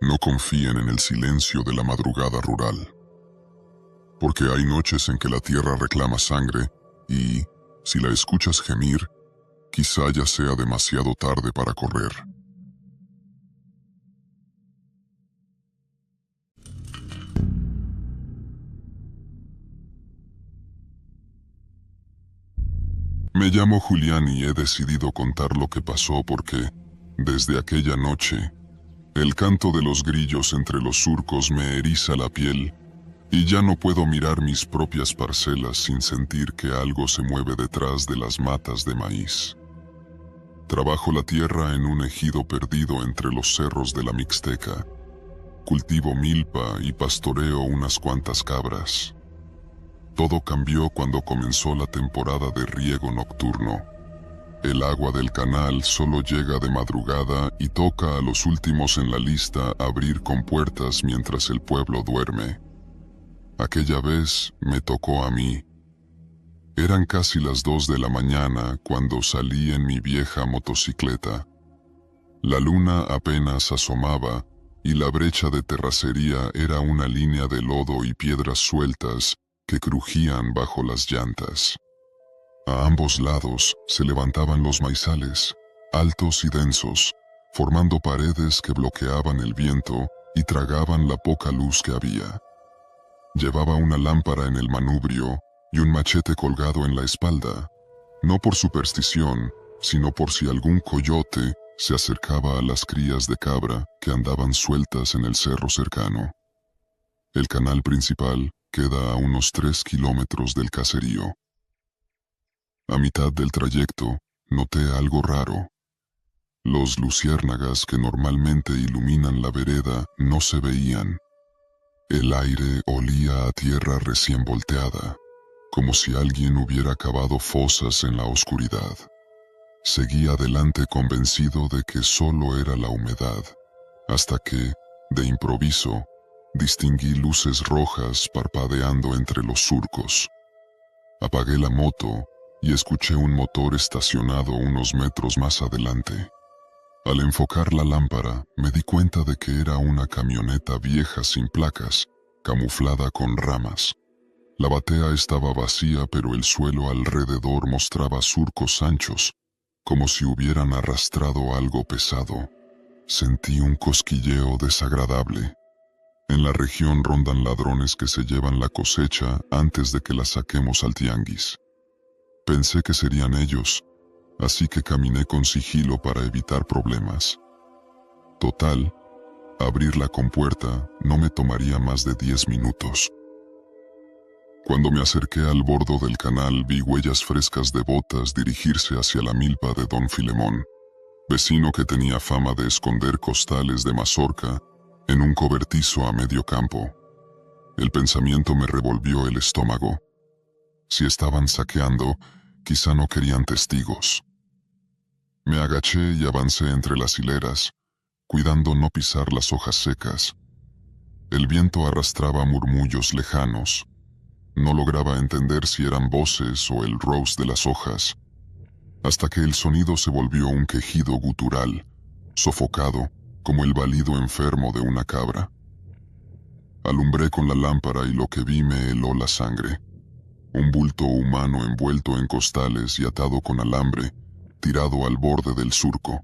No confíen en el silencio de la madrugada rural, porque hay noches en que la tierra reclama sangre y, si la escuchas gemir, quizá ya sea demasiado tarde para correr. Me llamo Julián y he decidido contar lo que pasó porque, desde aquella noche, el canto de los grillos entre los surcos me eriza la piel y ya no puedo mirar mis propias parcelas sin sentir que algo se mueve detrás de las matas de maíz. Trabajo la tierra en un ejido perdido entre los cerros de la Mixteca. Cultivo milpa y pastoreo unas cuantas cabras. Todo cambió cuando comenzó la temporada de riego nocturno. El agua del canal solo llega de madrugada y toca a los últimos en la lista abrir compuertas mientras el pueblo duerme. Aquella vez me tocó a mí. Eran casi las 2 de la mañana cuando salí en mi vieja motocicleta. La luna apenas asomaba y la brecha de terracería era una línea de lodo y piedras sueltas que crujían bajo las llantas. A ambos lados se levantaban los maizales, altos y densos, formando paredes que bloqueaban el viento y tragaban la poca luz que había. Llevaba una lámpara en el manubrio y un machete colgado en la espalda, no por superstición, sino por si algún coyote se acercaba a las crías de cabra que andaban sueltas en el cerro cercano. El canal principal, Queda a unos 3 kilómetros del caserío. A mitad del trayecto, noté algo raro. Los luciérnagas que normalmente iluminan la vereda no se veían. El aire olía a tierra recién volteada, como si alguien hubiera cavado fosas en la oscuridad. Seguí adelante convencido de que solo era la humedad, hasta que, de improviso, distinguí luces rojas parpadeando entre los surcos. Apagué la moto y escuché un motor estacionado unos metros más adelante. Al enfocar la lámpara, me di cuenta de que era una camioneta vieja sin placas, camuflada con ramas. La batea estaba vacía, pero el suelo alrededor mostraba surcos anchos, como si hubieran arrastrado algo pesado. Sentí un cosquilleo desagradable. En la región rondan ladrones que se llevan la cosecha antes de que la saquemos al tianguis. Pensé que serían ellos, así que caminé con sigilo para evitar problemas. Total, abrir la compuerta no me tomaría más de 10 minutos. Cuando me acerqué al borde del canal, vi huellas frescas de botas dirigirse hacia la milpa de don Filemón, vecino que tenía fama de esconder costales de mazorca en un cobertizo a medio campo. El pensamiento me revolvió el estómago. Si estaban saqueando, quizá no querían testigos. Me agaché y avancé entre las hileras, cuidando no pisar las hojas secas. El viento arrastraba murmullos lejanos. No lograba entender si eran voces o el roce de las hojas, hasta que el sonido se volvió un quejido gutural, sofocado, como el balido enfermo de una cabra. Alumbré con la lámpara y lo que vi me heló la sangre. Un bulto humano envuelto en costales y atado con alambre, tirado al borde del surco.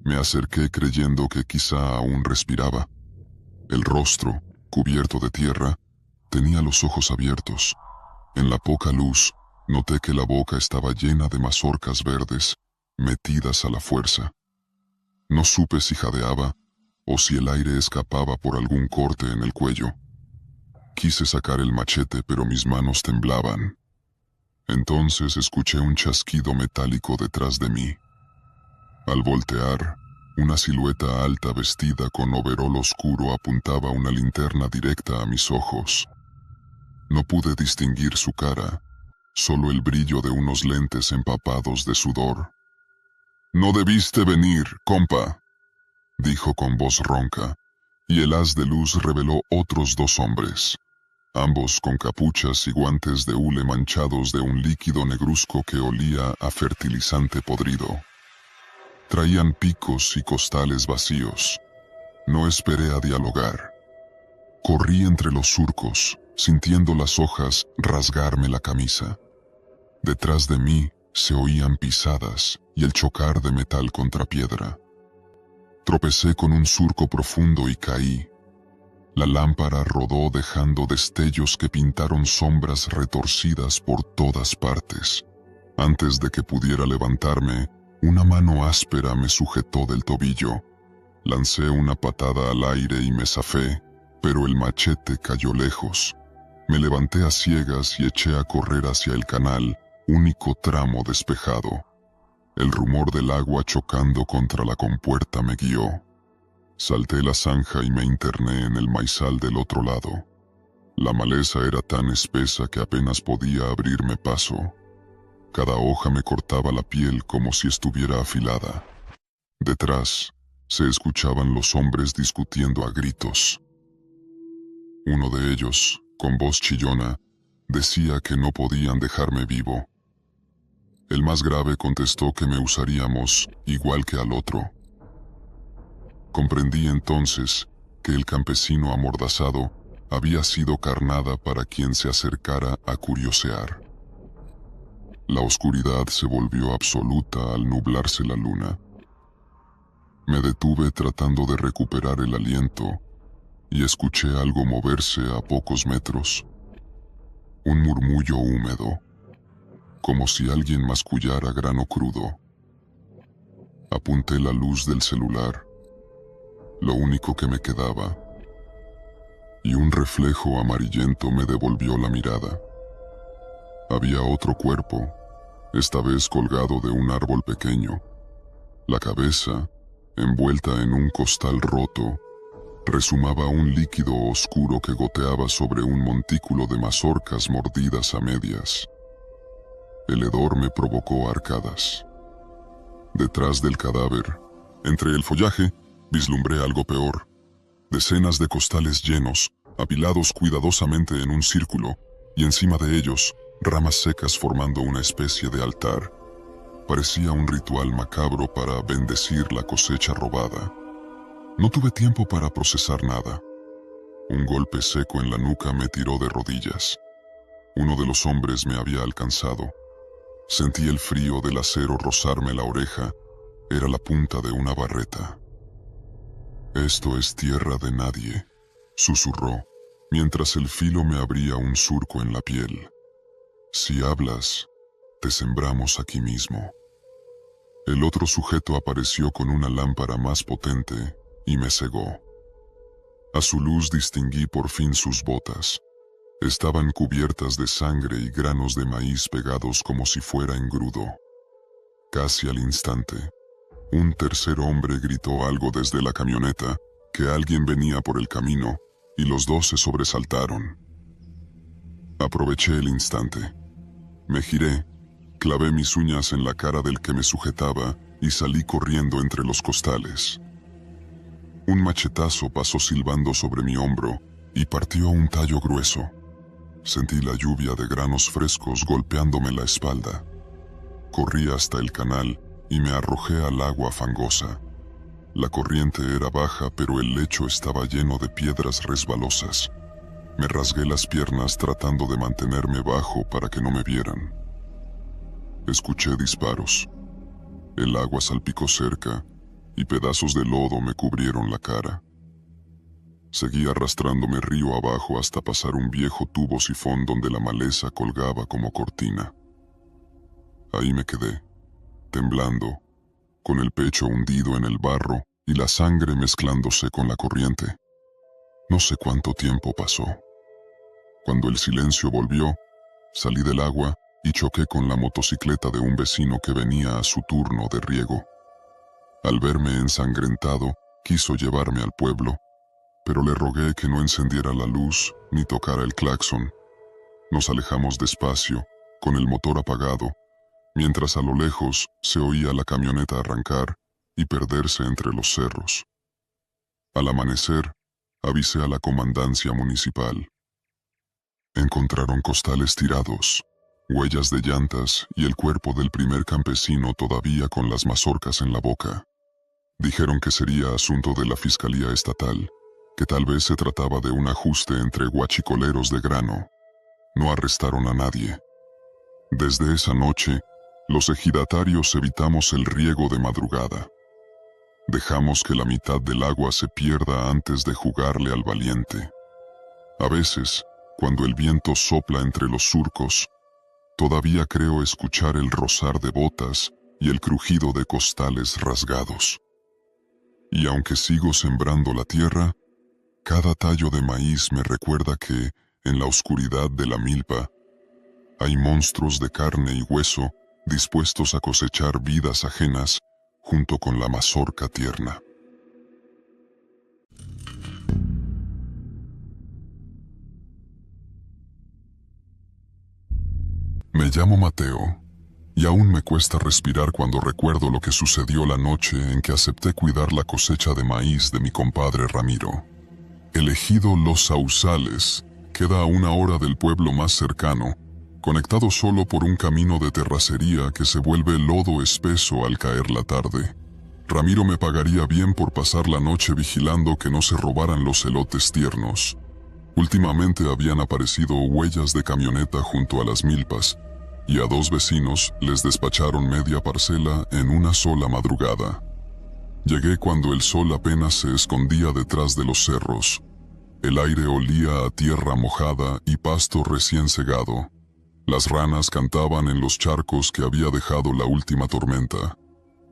Me acerqué creyendo que quizá aún respiraba. El rostro, cubierto de tierra, tenía los ojos abiertos. En la poca luz, noté que la boca estaba llena de mazorcas verdes, metidas a la fuerza. No supe si jadeaba o si el aire escapaba por algún corte en el cuello. Quise sacar el machete, pero mis manos temblaban. Entonces escuché un chasquido metálico detrás de mí. Al voltear, una silueta alta vestida con overol oscuro apuntaba una linterna directa a mis ojos. No pude distinguir su cara, solo el brillo de unos lentes empapados de sudor. «No debiste venir, compa», dijo con voz ronca, y el haz de luz reveló otros 2 hombres, ambos con capuchas y guantes de hule manchados de un líquido negruzco que olía a fertilizante podrido. Traían picos y costales vacíos. No esperé a dialogar. Corrí entre los surcos, sintiendo las hojas rasgarme la camisa. Detrás de mí se oían pisadas y el chocar de metal contra piedra. Tropecé con un surco profundo y caí. La lámpara rodó dejando destellos que pintaron sombras retorcidas por todas partes. Antes de que pudiera levantarme, una mano áspera me sujetó del tobillo. Lancé una patada al aire y me zafé, pero el machete cayó lejos. Me levanté a ciegas y eché a correr hacia el canal, único tramo despejado. El rumor del agua chocando contra la compuerta me guió. Salté la zanja y me interné en el maizal del otro lado. La maleza era tan espesa que apenas podía abrirme paso. Cada hoja me cortaba la piel como si estuviera afilada. Detrás, se escuchaban los hombres discutiendo a gritos. Uno de ellos, con voz chillona, decía que no podían dejarme vivo. El más grave contestó que me usaríamos igual que al otro. Comprendí entonces que el campesino amordazado había sido carnada para quien se acercara a curiosear. La oscuridad se volvió absoluta al nublarse la luna. Me detuve tratando de recuperar el aliento y escuché algo moverse a pocos metros. Un murmullo húmedo, como si alguien mascullara grano crudo. Apunté la luz del celular, lo único que me quedaba. y un reflejo amarillento me devolvió la mirada. Había otro cuerpo, esta vez colgado de un árbol pequeño. La cabeza, envuelta en un costal roto, resumaba un líquido oscuro que goteaba sobre un montículo de mazorcas mordidas a medias. El hedor me provocó arcadas. Detrás del cadáver, entre el follaje, vislumbré algo peor. Decenas de costales llenos, apilados cuidadosamente en un círculo, y encima de ellos, ramas secas formando una especie de altar. Parecía un ritual macabro para bendecir la cosecha robada. No tuve tiempo para procesar nada. Un golpe seco en la nuca me tiró de rodillas. Uno de los hombres me había alcanzado. Sentí el frío del acero rozarme la oreja. Era la punta de una barreta. «Esto es tierra de nadie», susurró, mientras el filo me abría un surco en la piel. «Si hablas, te sembramos aquí mismo». El otro sujeto apareció con una lámpara más potente y me cegó. A su luz distinguí por fin sus botas. Estaban cubiertas de sangre y granos de maíz pegados como si fuera engrudo. Casi al instante, un tercer hombre gritó algo desde la camioneta, que alguien venía por el camino, y los dos se sobresaltaron. Aproveché el instante. Me giré, clavé mis uñas en la cara del que me sujetaba y salí corriendo entre los costales. Un machetazo pasó silbando sobre mi hombro y partió un tallo grueso. Sentí la lluvia de granos frescos golpeándome la espalda. Corrí hasta el canal y me arrojé al agua fangosa. La corriente era baja, pero el lecho estaba lleno de piedras resbalosas. Me rasgué las piernas tratando de mantenerme bajo para que no me vieran. Escuché disparos. El agua salpicó cerca y pedazos de lodo me cubrieron la cara. Seguí arrastrándome río abajo hasta pasar un viejo tubo sifón donde la maleza colgaba como cortina. Ahí me quedé, temblando, con el pecho hundido en el barro y la sangre mezclándose con la corriente. No sé cuánto tiempo pasó. Cuando el silencio volvió, salí del agua y choqué con la motocicleta de un vecino que venía a su turno de riego. Al verme ensangrentado, quiso llevarme al pueblo, pero le rogué que no encendiera la luz ni tocara el claxon. Nos alejamos despacio, con el motor apagado, mientras a lo lejos se oía la camioneta arrancar y perderse entre los cerros. Al amanecer, avisé a la comandancia municipal. Encontraron costales tirados, huellas de llantas y el cuerpo del primer campesino todavía con las mazorcas en la boca. Dijeron que sería asunto de la Fiscalía Estatal, que tal vez se trataba de un ajuste entre guachicoleros de grano. No arrestaron a nadie. Desde esa noche, los ejidatarios evitamos el riego de madrugada. Dejamos que la mitad del agua se pierda antes de jugarle al valiente. A veces, cuando el viento sopla entre los surcos, todavía creo escuchar el rozar de botas y el crujido de costales rasgados. Y aunque sigo sembrando la tierra, cada tallo de maíz me recuerda que, en la oscuridad de la milpa, hay monstruos de carne y hueso dispuestos a cosechar vidas ajenas junto con la mazorca tierna. Me llamo Mateo, y aún me cuesta respirar cuando recuerdo lo que sucedió la noche en que acepté cuidar la cosecha de maíz de mi compadre Ramiro. El ejido Los Sausales queda a 1 hora del pueblo más cercano, conectado solo por un camino de terracería que se vuelve lodo espeso al caer la tarde. Ramiro me pagaría bien por pasar la noche vigilando que no se robaran los elotes tiernos. Últimamente habían aparecido huellas de camioneta junto a las milpas, y a 2 vecinos les despacharon media parcela en una sola madrugada. Llegué cuando el sol apenas se escondía detrás de los cerros. El aire olía a tierra mojada y pasto recién segado. Las ranas cantaban en los charcos que había dejado la última tormenta.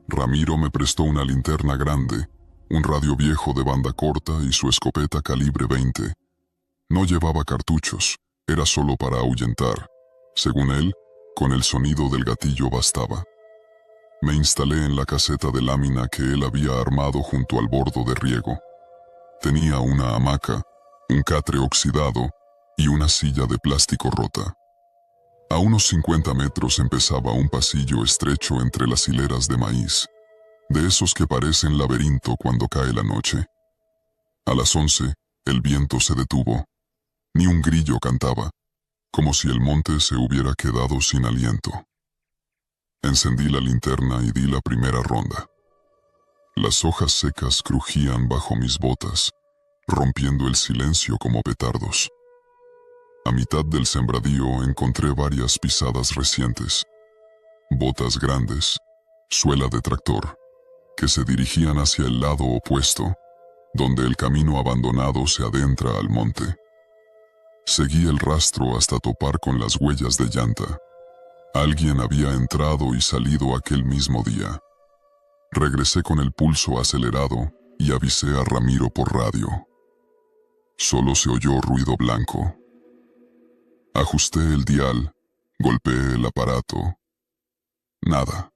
Ramiro me prestó una linterna grande, un radio viejo de banda corta y su escopeta calibre 20. No llevaba cartuchos, era solo para ahuyentar. Según él, con el sonido del gatillo bastaba. Me instalé en la caseta de lámina que él había armado junto al bordo de riego. Tenía una hamaca, un catre oxidado y una silla de plástico rota. A unos 50 metros empezaba un pasillo estrecho entre las hileras de maíz, de esos que parecen laberinto cuando cae la noche. A las 11, el viento se detuvo. Ni un grillo cantaba, como si el monte se hubiera quedado sin aliento. Encendí la linterna y di la primera ronda. Las hojas secas crujían bajo mis botas, rompiendo el silencio como petardos. A mitad del sembradío encontré varias pisadas recientes. Botas grandes, suela de tractor, que se dirigían hacia el lado opuesto, donde el camino abandonado se adentra al monte. Seguí el rastro hasta topar con las huellas de llanta. Alguien había entrado y salido aquel mismo día. Regresé con el pulso acelerado y avisé a Ramiro por radio. Solo se oyó ruido blanco. Ajusté el dial, golpeé el aparato. Nada.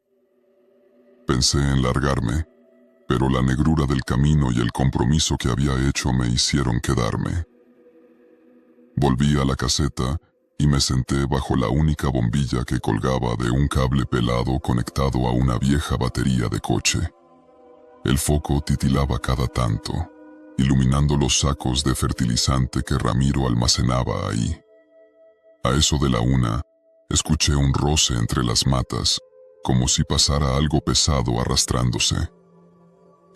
Pensé en largarme, pero la negrura del camino y el compromiso que había hecho me hicieron quedarme. Volví a la caseta y me senté bajo la única bombilla que colgaba de un cable pelado conectado a una vieja batería de coche. El foco titilaba cada tanto, iluminando los sacos de fertilizante que Ramiro almacenaba ahí. A eso de la 1, escuché un roce entre las matas, como si pasara algo pesado arrastrándose.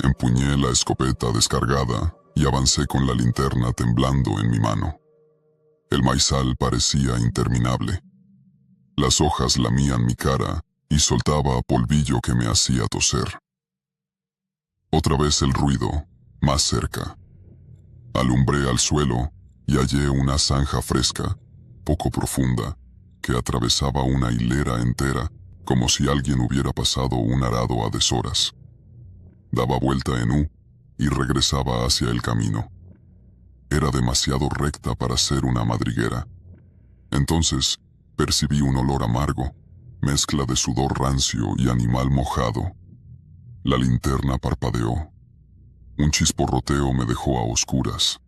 Empuñé la escopeta descargada y avancé con la linterna temblando en mi mano. El maizal parecía interminable. Las hojas lamían mi cara y soltaba polvillo que me hacía toser. Otra vez el ruido, más cerca. Alumbré al suelo y hallé una zanja fresca, poco profunda, que atravesaba una hilera entera, como si alguien hubiera pasado un arado a deshoras. Daba vuelta en U y regresaba hacia el camino. Era demasiado recta para ser una madriguera. Entonces percibí un olor amargo, mezcla de sudor rancio y animal mojado. La linterna parpadeó. Un chisporroteo me dejó a oscuras.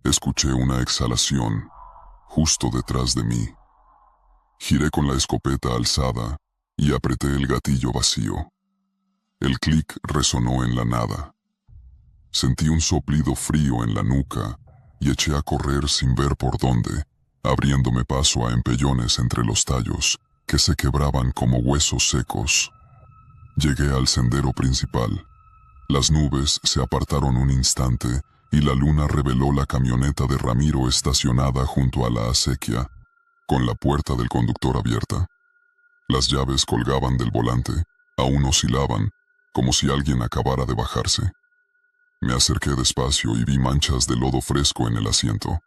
Escuché una exhalación, justo detrás de mí. Giré con la escopeta alzada y apreté el gatillo vacío. El clic resonó en la nada. Sentí un soplido frío en la nuca y eché a correr sin ver por dónde, abriéndome paso a empellones entre los tallos que se quebraban como huesos secos. Llegué al sendero principal. Las nubes se apartaron un instante y la luna reveló la camioneta de Ramiro estacionada junto a la acequia, con la puerta del conductor abierta. Las llaves colgaban del volante, aún oscilaban, como si alguien acabara de bajarse. Me acerqué despacio y vi manchas de lodo fresco en el asiento.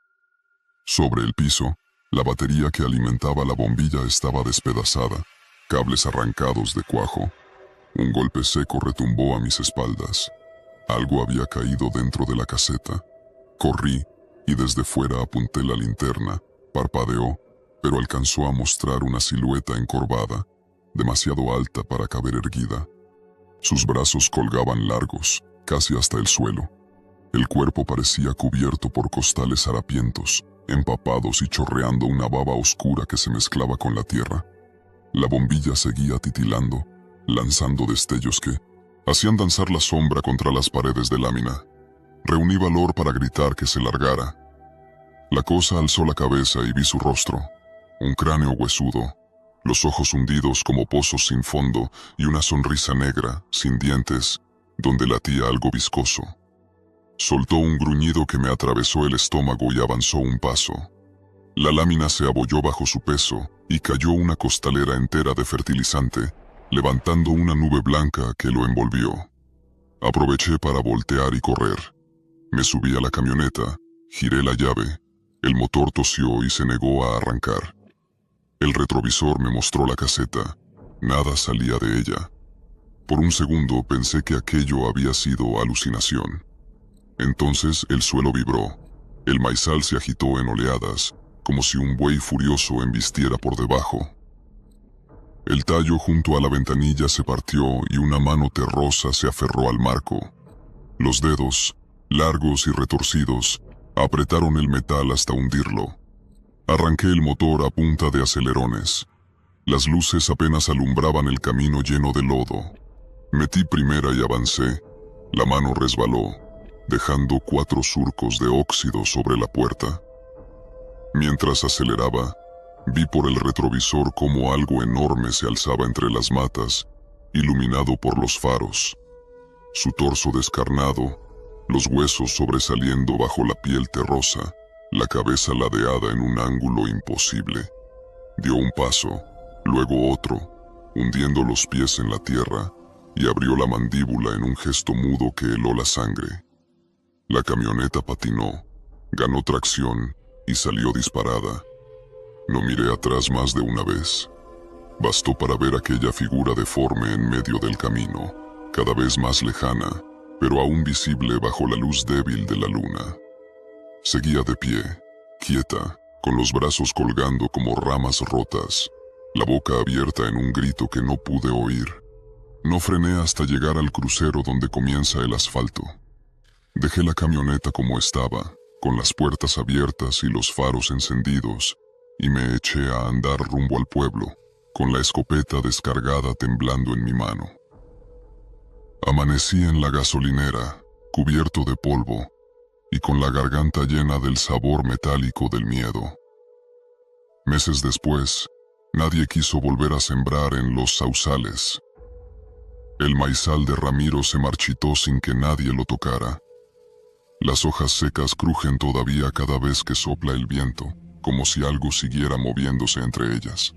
Sobre el piso, la batería que alimentaba la bombilla estaba despedazada, cables arrancados de cuajo. Un golpe seco retumbó a mis espaldas. Algo había caído dentro de la caseta. Corrí y desde fuera apunté la linterna. Parpadeó, pero alcanzó a mostrar una silueta encorvada, demasiado alta para caber erguida. Sus brazos colgaban largos, casi hasta el suelo. El cuerpo parecía cubierto por costales harapientos, empapados y chorreando una baba oscura que se mezclaba con la tierra. La bombilla seguía titilando, lanzando destellos que hacían danzar la sombra contra las paredes de lámina. Reuní valor para gritar que se largara. La cosa alzó la cabeza y vi su rostro, un cráneo huesudo, los ojos hundidos como pozos sin fondo y una sonrisa negra, sin dientes, donde latía algo viscoso. Soltó un gruñido que me atravesó el estómago y avanzó un paso. La lámina se abolló bajo su peso y cayó una costalera entera de fertilizante, levantando una nube blanca que lo envolvió. Aproveché para voltear y correr. Me subí a la camioneta, giré la llave, el motor tosió y se negó a arrancar. El retrovisor me mostró la caseta, nada salía de ella. Por un segundo pensé que aquello había sido alucinación. Entonces el suelo vibró. El maizal se agitó en oleadas, como si un buey furioso embistiera por debajo. El tallo junto a la ventanilla se partió y una mano terrosa se aferró al marco. Los dedos, largos y retorcidos, apretaron el metal hasta hundirlo. Arranqué el motor a punta de acelerones. Las luces apenas alumbraban el camino lleno de lodo. Metí primera y avancé. La mano resbaló, dejando 4 surcos de óxido sobre la puerta. Mientras aceleraba, vi por el retrovisor cómo algo enorme se alzaba entre las matas, iluminado por los faros. Su torso descarnado, los huesos sobresaliendo bajo la piel terrosa, la cabeza ladeada en un ángulo imposible. Dio un paso, luego otro, hundiendo los pies en la tierra, y abrió la mandíbula en un gesto mudo que heló la sangre. La camioneta patinó, ganó tracción y salió disparada. No miré atrás más de una vez. Bastó para ver aquella figura deforme en medio del camino, cada vez más lejana, pero aún visible bajo la luz débil de la luna. Seguía de pie, quieta, con los brazos colgando como ramas rotas, la boca abierta en un grito que no pude oír. No frené hasta llegar al crucero donde comienza el asfalto. Dejé la camioneta como estaba, con las puertas abiertas y los faros encendidos, y me eché a andar rumbo al pueblo, con la escopeta descargada temblando en mi mano. Amanecí en la gasolinera, cubierto de polvo, y con la garganta llena del sabor metálico del miedo. Meses después, nadie quiso volver a sembrar en los sausales. El maizal de Ramiro se marchitó sin que nadie lo tocara. Las hojas secas crujen todavía cada vez que sopla el viento, como si algo siguiera moviéndose entre ellas.